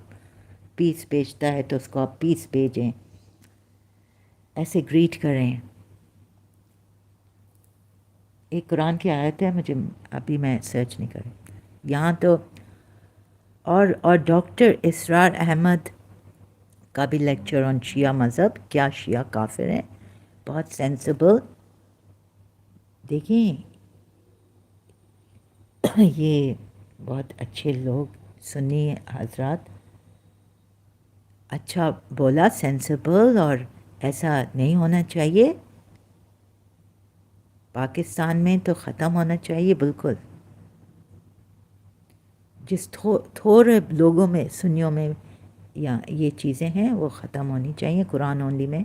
पीस भेजता है तो उसको आप पीस भेजें, ऐसे ग्रीट करें. एक कुरान की आयत है, मुझे अभी मैं सर्च नहीं करूँ यहाँ तो. और डॉक्टर इसरार अहमद का भी लेक्चर ऑन शिया मज़हब, क्या शिया काफिर हैं, बहुत सेंसिबल. देखिए ये बहुत अच्छे लोग, सुन्नी हजरात, अच्छा बोला, सेंसिबल, और ऐसा नहीं होना चाहिए. पाकिस्तान में तो ख़त्म होना चाहिए बिल्कुल. जिस थोड़े लोगों में, सुन्नियों में या ये चीज़ें हैं वो ख़त्म होनी चाहिए कुरान ओनली में.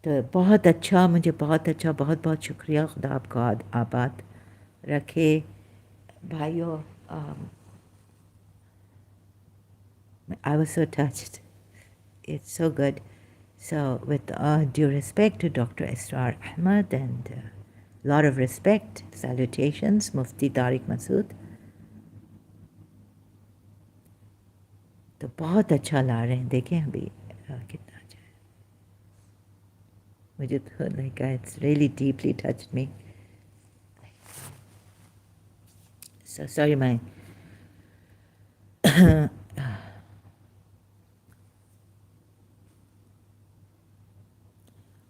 तो बहुत अच्छा, मुझे बहुत अच्छा, बहुत बहुत शुक्रिया. खुदा आपको आबाद रखे भाइयों. I was so touched. It's so good. So with due respect to Dr. Esrar Ahmad and lot of respect, salutations, Mufti Tariq Masood. तो बहुत अच्छा ला रहे हैं, देखें अभी कितना अच्छा है. मुझे तो like it's really deeply touched me. So sorry my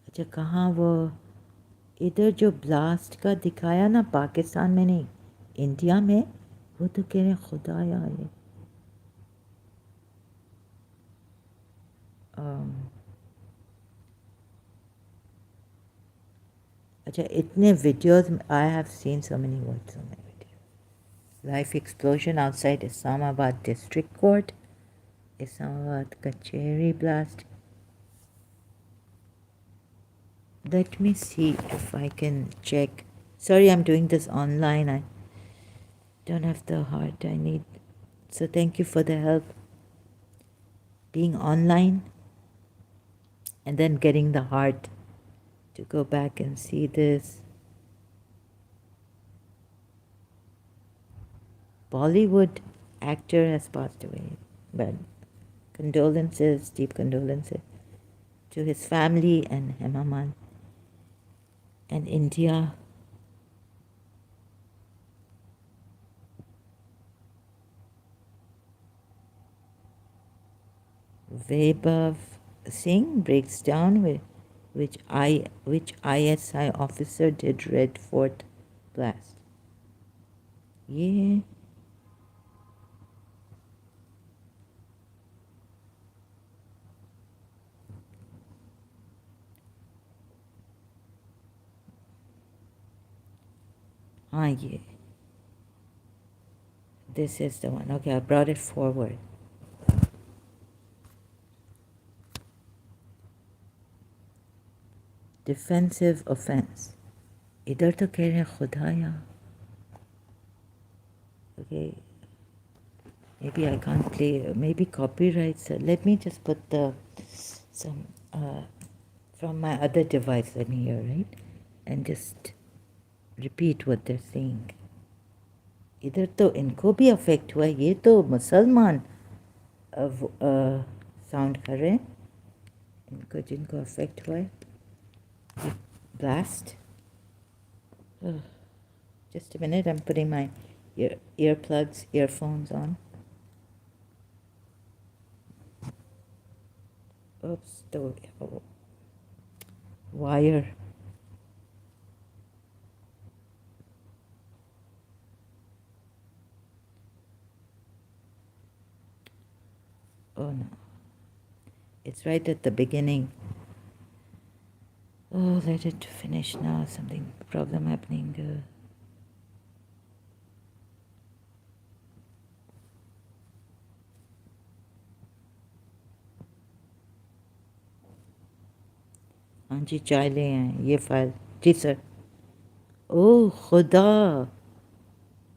अच्छा कहाँ वो इधर जो ब्लास्ट का दिखाया ना, पाकिस्तान में नहीं इंडिया में, वो तो कह रहे हैं खुदाया ये अच्छा इतने videos I have seen so many videos. Life explosion outside Islamabad district court, Islamabad Kacheri blast. Let me see if I can check. Sorry, I'm doing this online. I don't have the heart I need. So thank you for the help. Being online and then getting the heart to go back and see this. Bollywood actor has passed away. But condolences, deep condolences to his family and Hemaman and India. Vaibhav Singh breaks down which ISI officer did Red Fort blast. Yeah. Yeah. This is the one. Okay, I brought it forward. Defensive offense. इधर तो कह रहे हैं खुदाया. Okay. Maybe I can't play. Maybe copyrights. Let me just put some from my other device in here, right? And just repeat what they're saying. इधर तो इनको भी अफेक्ट हुआ. ये तो मुसलमान साउंड कर रहे हैं इनको जिनको अफेक्ट हुआ है blast. Just a minute, I'm putting my earplugs, earphones on. Oops, the wire. Oh no, it's right at the beginning. Oh, let it finish now. Something problem happening. हाँ जी चाय ले आए ये फाइल जी सर ओह खुदा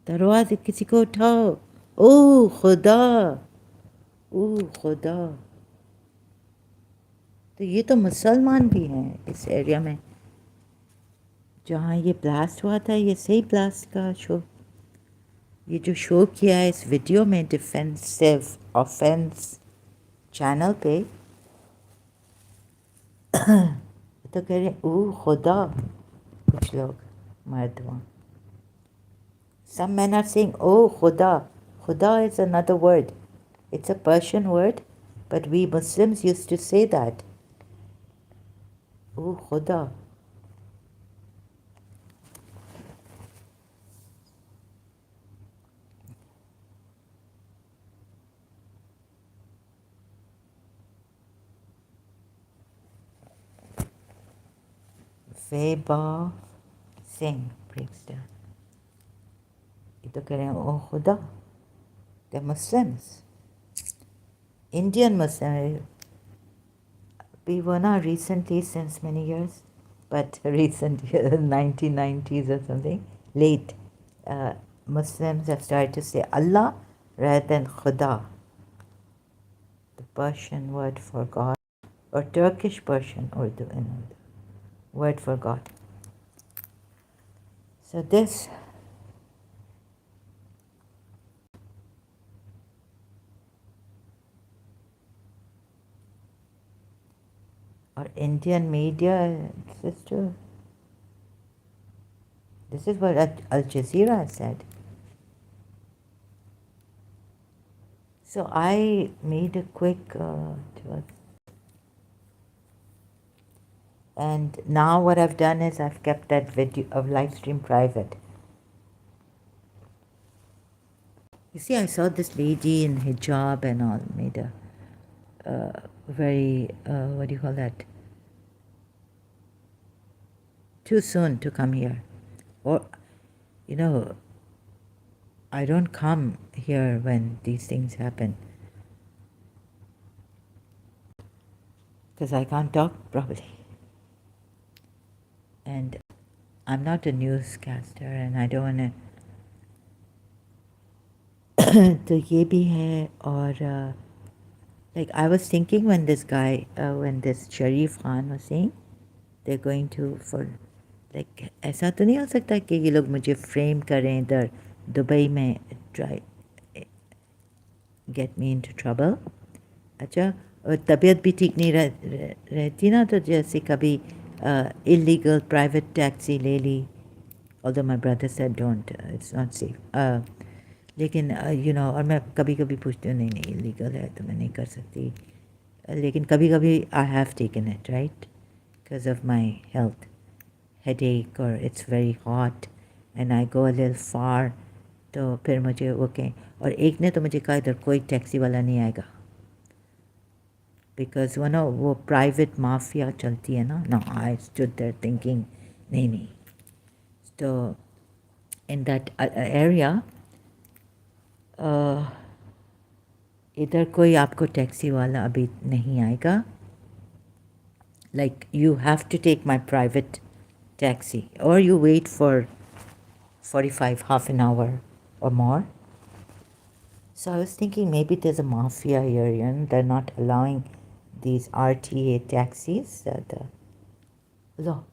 दरवाजे किसी को उठाओ ओह खुदा ओह खुदा तो ये तो मुसलमान भी हैं इस एरिया में जहाँ ये ब्लास्ट हुआ था ये सही ब्लास्ट का शो ये जो शो किया है इस वीडियो में डिफेंसिव ऑफेंस चैनल पे तो कह रहे ओह खुदा कुछ लोग मर्द वहाँ some men are saying oh khuda is another word it's a Persian word but we Muslims used to say that oh khuda Veba Singh breaks down ये तो कह रहे हैं oh khuda they're Muslims Indian Muslims we were not recently since many years but recent 1990s or something late Muslims have started to say Allah rather than Khuda the Persian word for God or Turkish Persian Urdu in Urdu word for God so this or Indian media sister this is what Al Jazeera said so I made a quick and now what I've done is I've kept that video of live stream private you see I saw this lady in hijab and all made a very what do you call that too soon to come here or you know I don't come here when these things happen because I can't talk properly and I'm not a newscaster and I don't want to तो ये भी है और like I was thinking when this guy when this Shareef Khan was saying they're going to for like ऐसा तो नहीं हो सकता कि ये लोग मुझे फ्रेम करें इधर दुबई में try get me into trouble अच्छा और तबीयत भी ठीक नहीं रहती ना तो जैसे कभी इलीगल प्राइवेट टैक्सी ले ली although my brother said don't it's not safe लेकिन यू नो और मैं कभी कभी पूछती हूँ नहीं नहीं इलीगल है तो मैं नहीं कर सकती लेकिन कभी कभी I have taken it right because of my health headache or it's very hot and I go a little far तो फिर मुझे वो कहें और एक ने तो मुझे कहा इधर कोई टैक्सी वाला नहीं आएगा बिकॉज वो ना वो प्राइवेट माफिया चलती है ना आई स्टूड देयर थिंकिंग नहीं नहीं तो इन दैट एरिया इधर कोई आपको टैक्सी वाला अभी नहीं आएगा like you have to take my private taxi or you wait for 45 half an hour or more so I was thinking maybe there's a mafia here and they're not allowing these RTA taxis no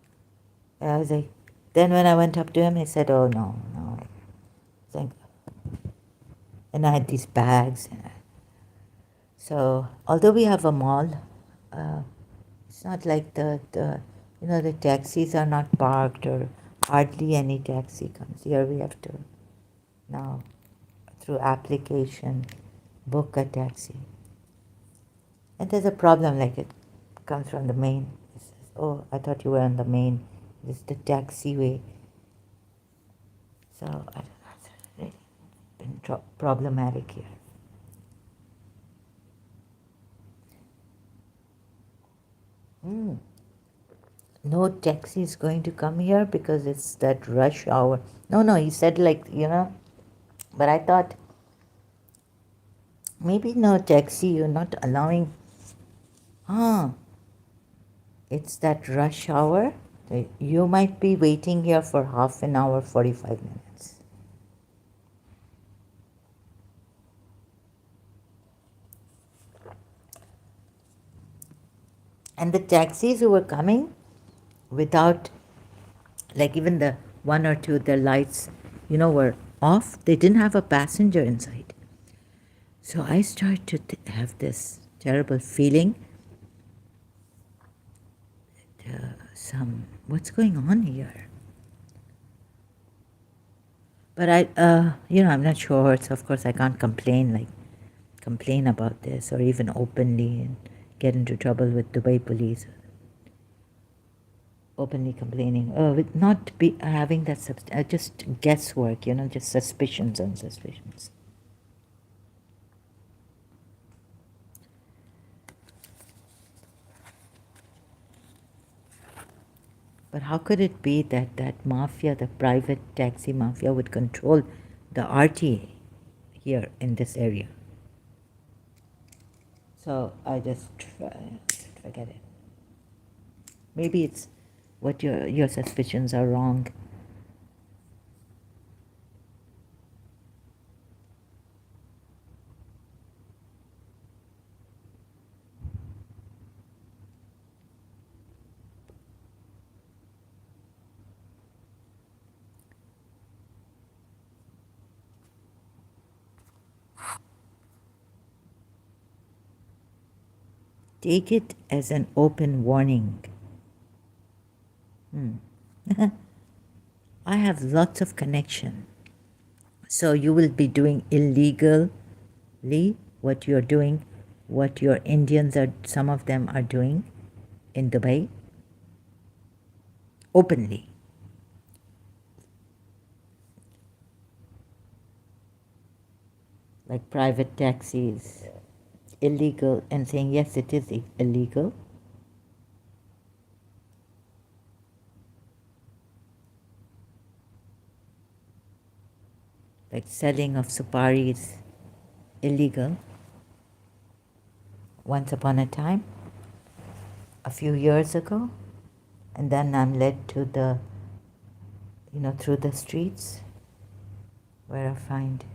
I was like then when I went up to him he said oh no and I had these bags So although we have a mall, uh, it's not like the taxis are not parked or hardly any taxi comes. Here we have to now through application book a taxi. And there's a problem like it comes from the main. It says, oh, I thought you were on the main. This is the taxiway. So it's really been problematic here. No taxi is going to come here because it's that rush hour. No, he said but I thought maybe no taxi, you're not allowing. Huh, it's that rush hour. You might be waiting here for half an hour, 45 minutes. And the taxis who were coming without, like even the one or two, their lights, were off. They didn't have a passenger inside. So I started to have this terrible feeling. What's going on here? But I'm not sure. So of course I can't complain about this or even openly and get into trouble with Dubai police. Openly complaining, with not be having that just guesswork, just suspicions on suspicions. But how could it be that that mafia, the private taxi mafia, would control the RTA here in this area? So I just forget it. Maybe it's what your suspicions are wrong. Take it as an open warning. I have lots of connection. So you will be doing illegally what you're doing, what your Indians are, some of them are doing in Dubai, openly. Like private taxis, illegal, and saying, yes, it is illegal. Like selling of suparis, illegal. Once upon a time, a few years ago, and then I'm led to through the streets where I find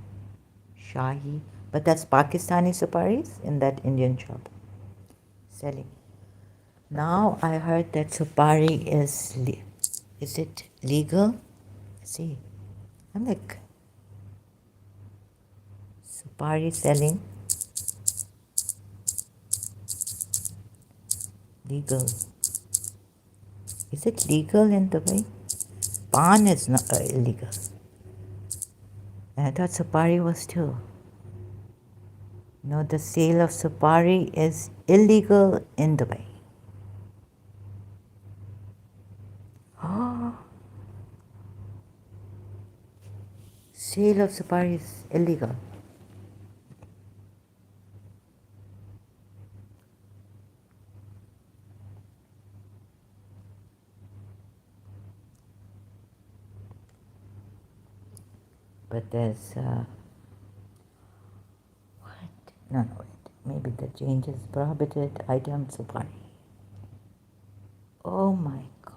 Shahi, but that's Pakistani suparis in that Indian shop selling. Now I heard that supari is it legal? See, I'm like, supari selling legal. Is it legal in Dubai? Pan is not illegal. And I thought supari was too. No, the sale of supari is illegal in Dubai. Oh, sale of supari is illegal. But there's what? No, wait. Maybe the change is prohibited item supari. Oh my God.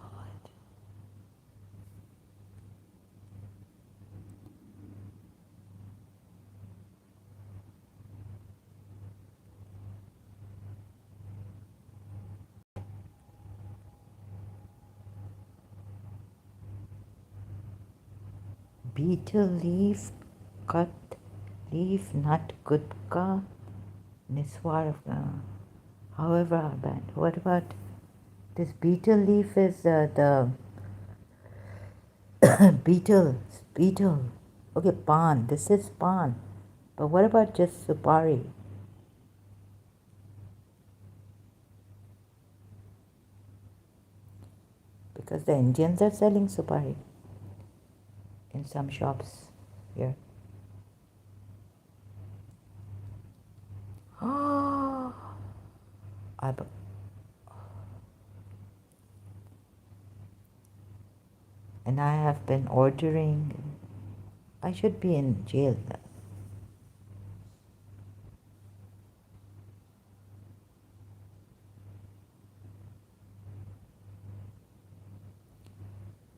Betel leaf, cut leaf, nut, gutka, Niswar of however are banned. What about this betel leaf is the betel. Okay, pan. This is pan. But what about just supari? Because the Indians are selling supari in some shops here. Oh, and I have been ordering. I should be in jail.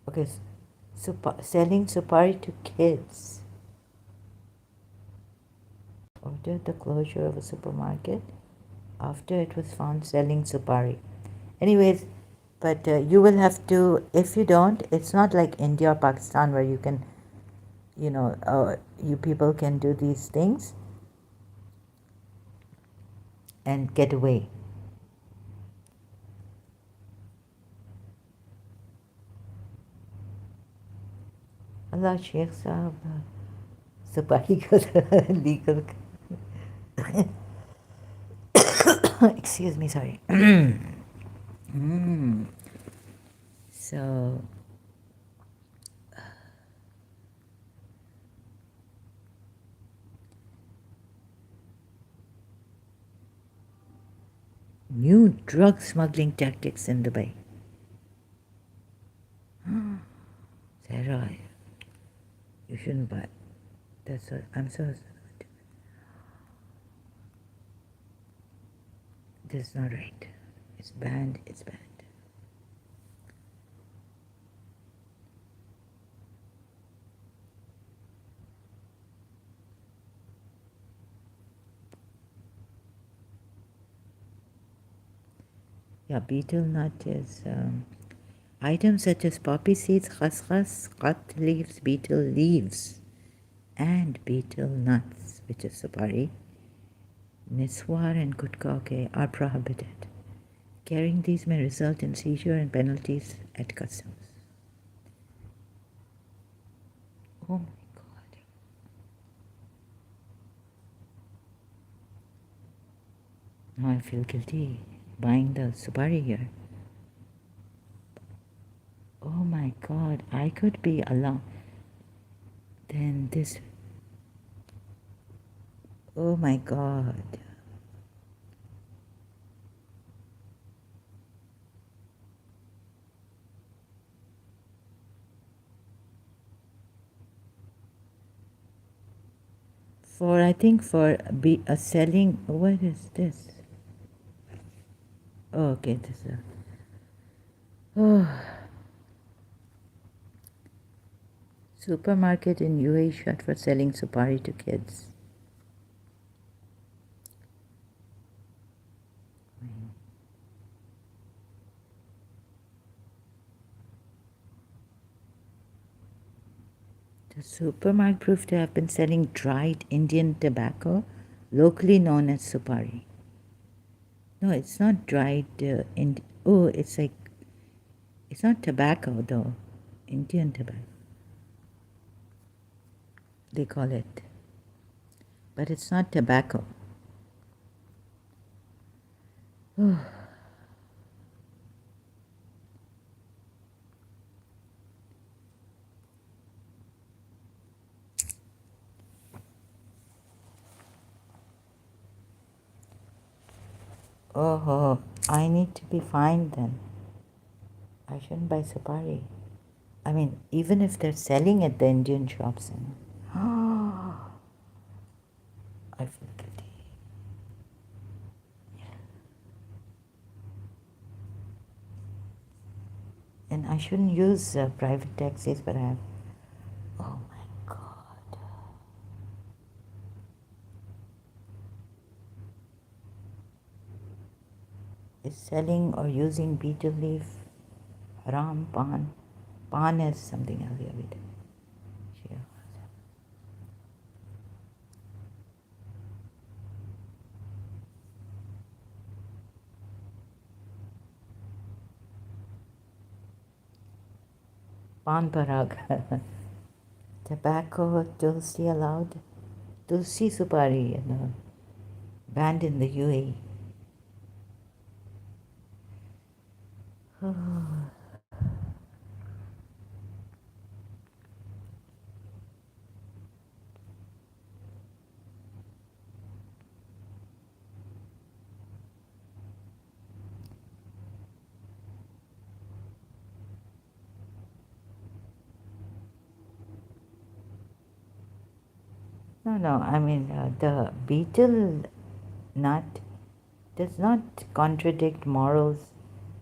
Okay, selling supari to kids. Ordered the closure of a supermarket after it was found selling supari. Anyways, but you will have to, if you don't, it's not like India or Pakistan where you can, you people can do these things and get away. Allah Sheikh Sahab, supari ka legal. Excuse me, sorry. So, new drug smuggling tactics in Dubai. Sarah, you shouldn't buy. That's what I'm so. This is not right. It's banned. It's banned. Yeah, betel nut is items such as poppy seeds, khaskhas, qat leaves, betel leaves, and betel nuts, which is supari, niswar and gutka are prohibited. Carrying these may result in seizure and penalties at customs. Oh my God. Now I feel guilty buying the supari here. Oh my God, I could be alone. Then this. Oh my God. I think for a selling, what is this? Oh, okay, this is supermarket in UAE shut for selling supari to kids. The supermarket proved to have been selling dried Indian tobacco, locally known as supari. No, it's not dried. It's like, it's not tobacco though. Indian tobacco. They call it. But it's not tobacco. Oh, I need to be fined then. I shouldn't buy supari. I mean, even if they're selling at the Indian shops. I feel guilty. And I shouldn't use private taxis, but I have. Oh my God. Is selling or using betel leaf haram, pan? Pan is something else. Pan parag. Tobacco, tulsi allowed. Tulsi supari, banned in the UAE. No, I mean, the betel nut does not contradict morals.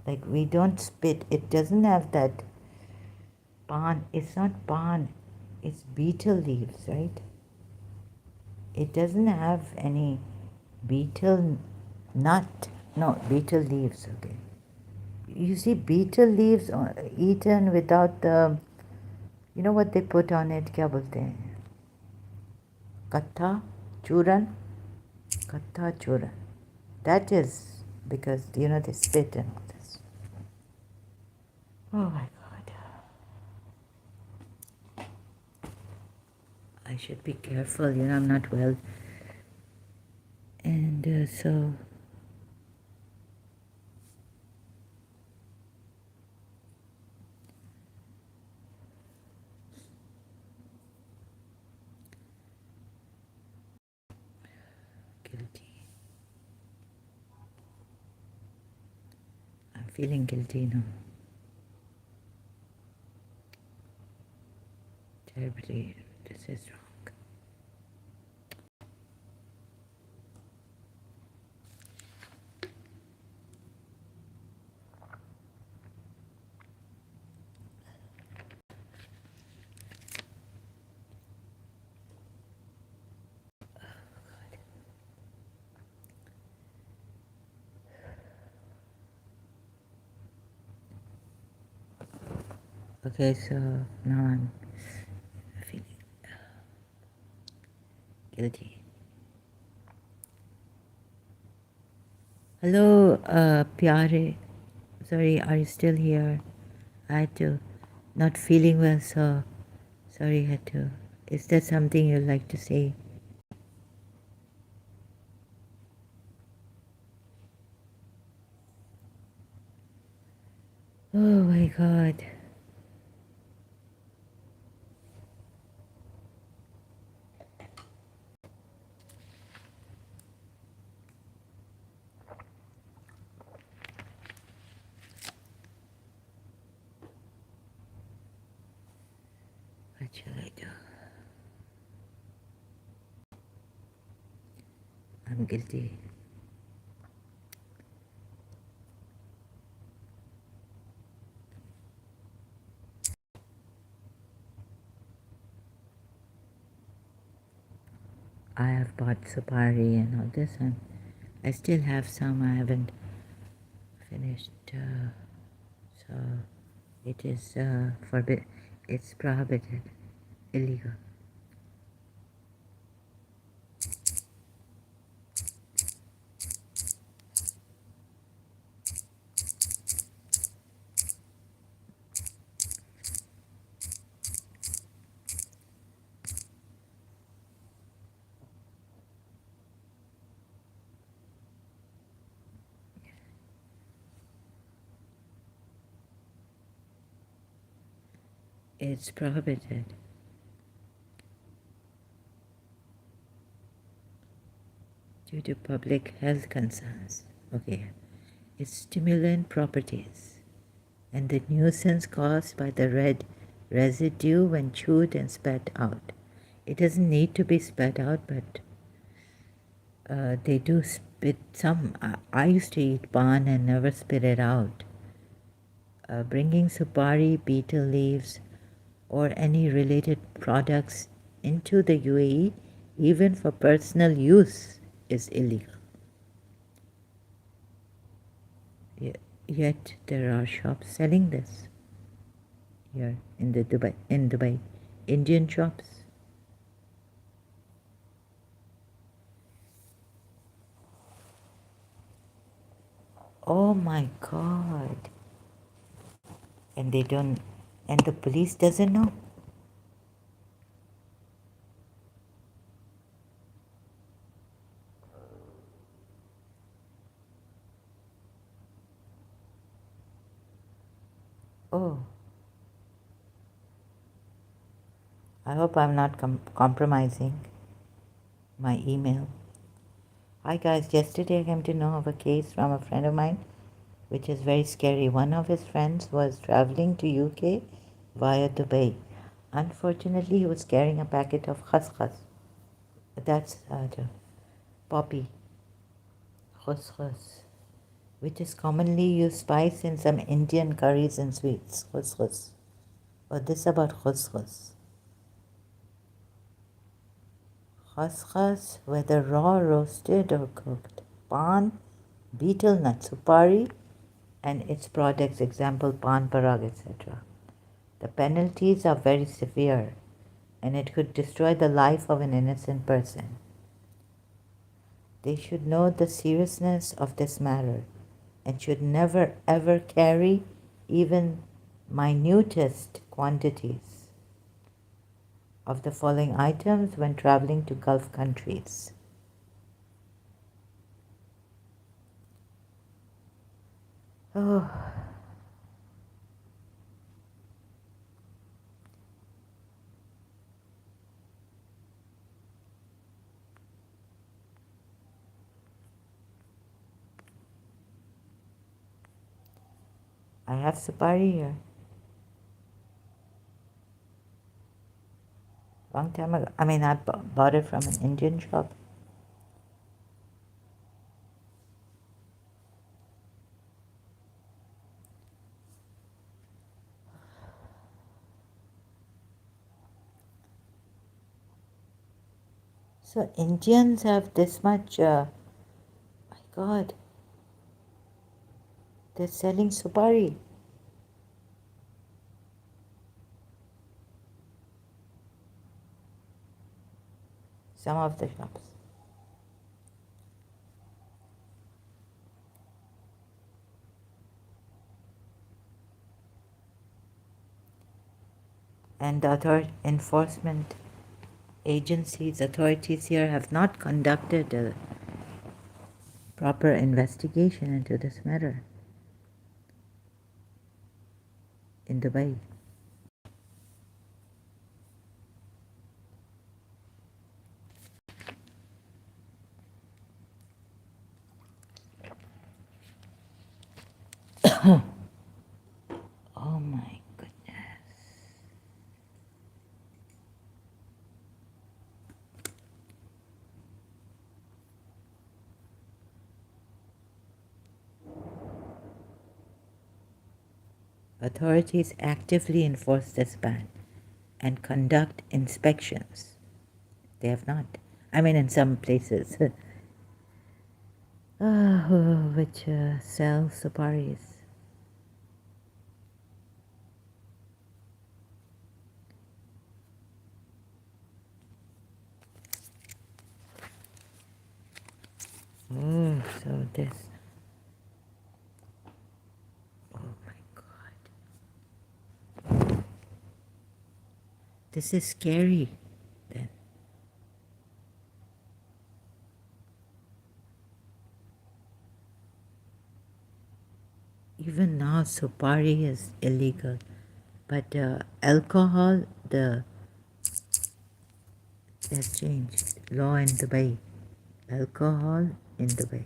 Like, we don't spit. It doesn't have that pan. It's not pan. It's betel leaves, right? It doesn't have any betel nut. No, betel leaves, okay. You see betel leaves eaten without the, you know what they put on it? क्या बोलते हैं? Katha, churan, katha churan. That is because they spit and all this. Oh my God! I should be careful. I'm not well, and so. Guilty. I'm feeling guilty now. Terribly, this is wrong. Okay, so now I'm feeling guilty. Hello, Pyare. Sorry, are you still here? I had to, not feeling well, so sorry, I had to. Is there something you'd like to say? Oh my God. What should I do? I'm guilty. I have bought Supari and all this, and I still have some I haven't finished. So it is forbidden. It's prohibited, illegal. It's prohibited due to public health concerns. Okay. Its stimulant properties and the nuisance caused by the red residue when chewed and spat out. It doesn't need to be spat out, but they do spit some. I used to eat pan and never spit it out. Bringing supari, betel leaves, or any related products into the UAE, even for personal use, is illegal. Yet there are shops selling this here in Dubai, Indian shops. Oh my God! And they don't, And the police doesn't know. Oh, I hope I'm not compromising my email. Hi guys, yesterday I came to know of a case from a friend of mine which is very scary. One of his friends was traveling to UK via Dubai. Unfortunately, he was carrying a packet of khaskhas. That's the poppy, khuskhus, which is commonly used spice in some Indian curries and sweets. Khuskhus. But this about khuskhus. Khaskhas, whether raw, roasted, or cooked. Pan, betel nut, supari, and its products, example pan parag, etc. The penalties are very severe, and it could destroy the life of an innocent person. They should know the seriousness of this matter and should never ever carry even minutest quantities of the following items when traveling to Gulf countries. Oh, I have supari here. Long time ago. I mean, I bought it from an Indian shop. So Indians have this much, my God, they're selling supari. Some of the shops. And the enforcement agencies, authorities here have not conducted a proper investigation into this matter in Dubai. Oh my goodness. Authorities actively enforce this ban and conduct inspections. They have not. I mean, in some places, which sell saparis. Oh, so this. Oh my God. This is scary then. Even now, supari is illegal, but alcohol, has changed. Law in Dubai. Alcohol in Dubai.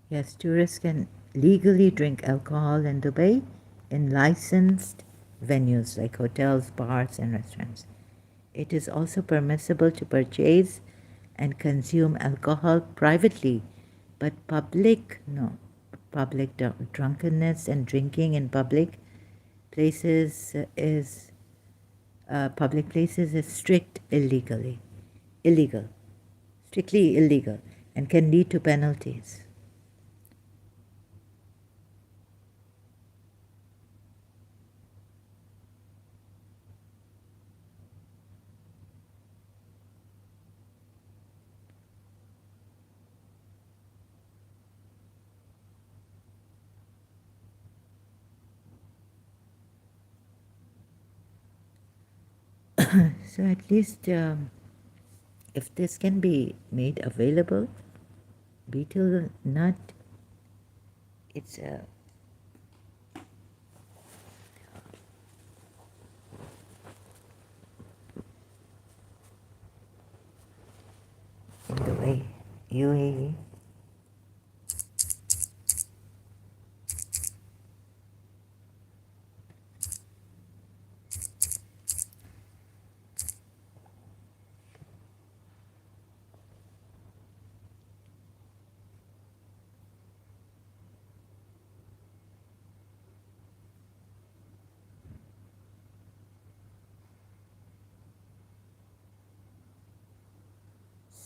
Yes, tourists can legally drink alcohol in Dubai in licensed venues like hotels, bars, and restaurants. It is also permissible to purchase and consume alcohol privately, but no. Public drunkenness and drinking in places is public places is illegal, strictly illegal, and can lead to penalties. So at least if this can be made available, betel nut, it's a in the way UAE.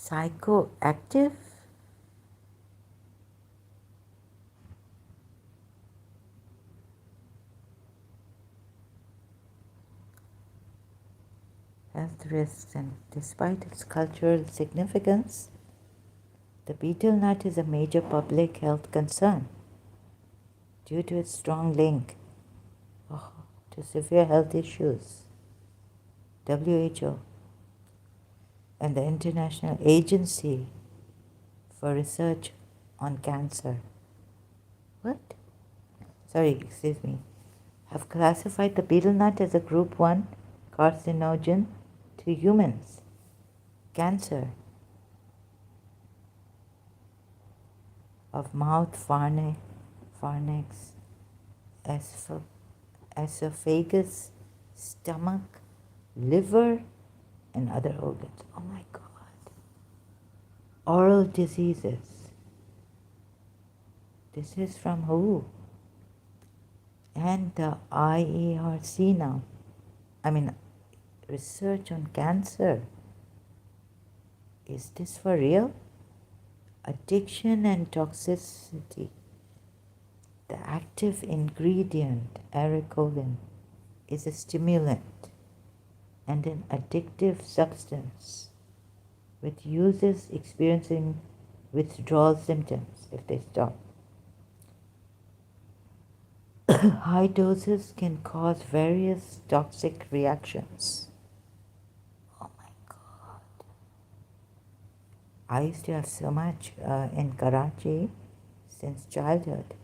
Psychoactive? Health risks, and despite its cultural significance, the betel nut is a major public health concern due to its strong link to severe health issues. WHO and the International Agency for Research on Cancer. What? Sorry, excuse me. Have classified the betel nut as a group 1 carcinogen to humans. Cancer of mouth, pharynx, esophagus, stomach, liver, and other organs. Oh my God. Oral diseases. This is from who? And the IERC now. Research on cancer. Is this for real? Addiction and toxicity. The active ingredient, ericolin, is a stimulant and an addictive substance, with users experiencing withdrawal symptoms if they stop. High doses can cause various toxic reactions. Oh my God. I used to have so much in Karachi since childhood.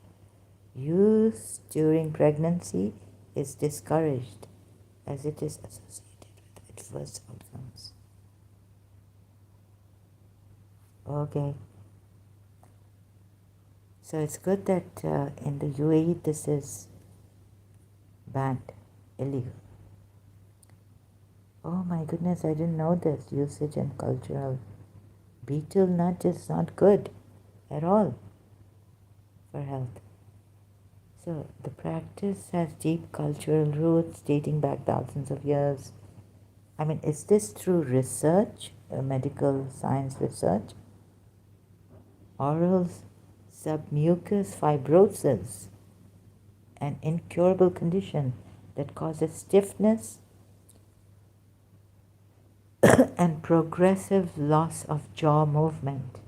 Use during pregnancy is discouraged as it is associated with adverse outcomes. Okay. So it's good that in the UAE this is banned, illegal. Oh my goodness, I didn't know this. Usage and cultural. Betel nut is not good at all for health. So the practice has deep cultural roots dating back thousands of years. Is this through research, medical science research? Oral submucous fibrosis, an incurable condition that causes stiffness and progressive loss of jaw movement.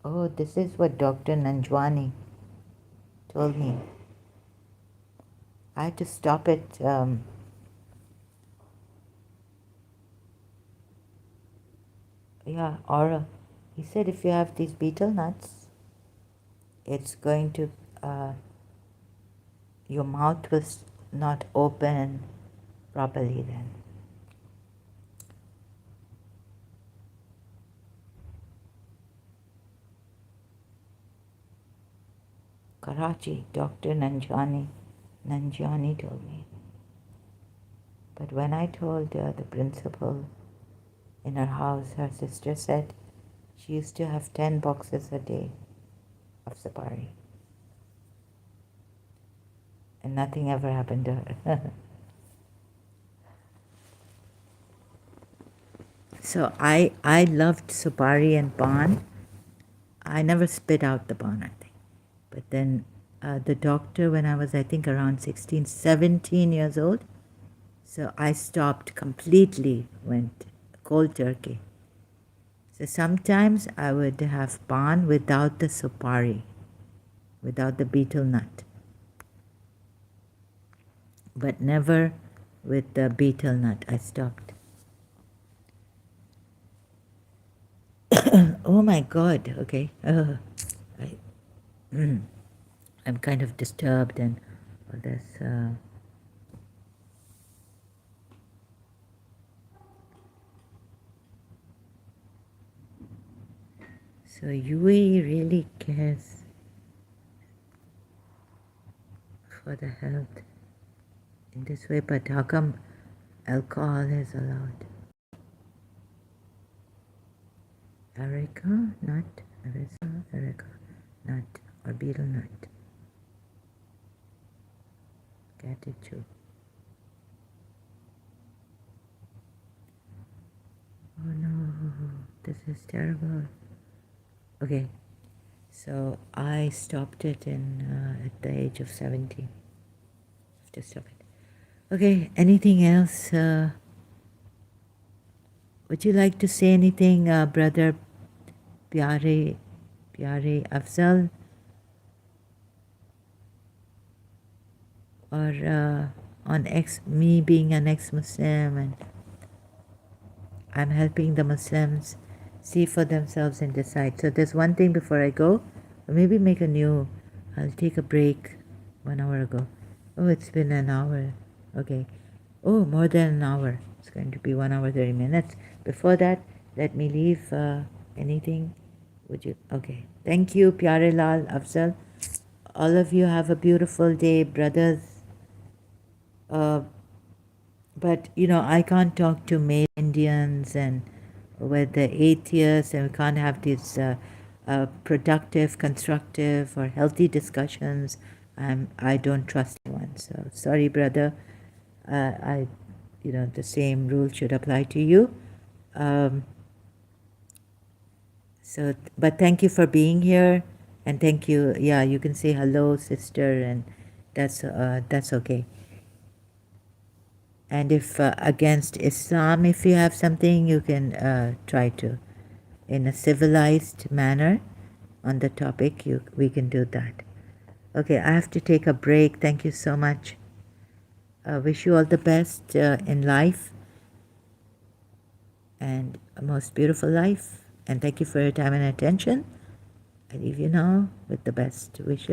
Oh, this is what Dr. Nanjwani told me. I had to stop it. Or he said if you have these betel nuts, it's going to, your mouth will not open properly then. Karachi, Dr. Nanjani told me. But when I told the principal in her house, her sister said she used to have 10 boxes a day of sapari. And nothing ever happened to her. So I loved supari and pan. I never spit out the pan, I think. But then the doctor, when I was, I think, around 16, 17 years old, so I stopped completely, went cold turkey. So sometimes I would have pan without the supari, without the betel nut, but never with the betel nut. I stopped. Oh my God. Okay. I, I'm kind of disturbed and all this. So UAE really cares for the health in this way, but how come alcohol is allowed? Areca nut, areca nut, or betel nut. Gratitude. Oh no, this is terrible. Okay, so I stopped it at the age of 17. Have to stop it. Okay, anything else? Would you like to say anything, brother Pyare Afzal? Or on me being an ex-Muslim, and I'm helping the Muslims see for themselves and decide. So there's one thing before I go, or maybe make a new. I'll take a break 1 hour ago. Oh, it's been an hour. Okay. Oh, more than an hour. It's going to be 1 hour 30 minutes. Before that, let me leave. Anything? Would you? Okay. Thank you, Pyare Lal Afzal. All of you have a beautiful day, brothers. But I can't talk to male Indians and with the atheists, and we can't have these productive, constructive, or healthy discussions. I don't trust anyone. So sorry, brother. The same rule should apply to you. Um, but thank you for being here, and thank you. Yeah, you can say hello, sister, and that's okay. And if against Islam, if you have something, you can try to, in a civilized manner, on the topic, we can do that. Okay, I have to take a break. Thank you so much. Wish you all the best in life and a most beautiful life. And thank you for your time and attention. I leave you now with the best wishes.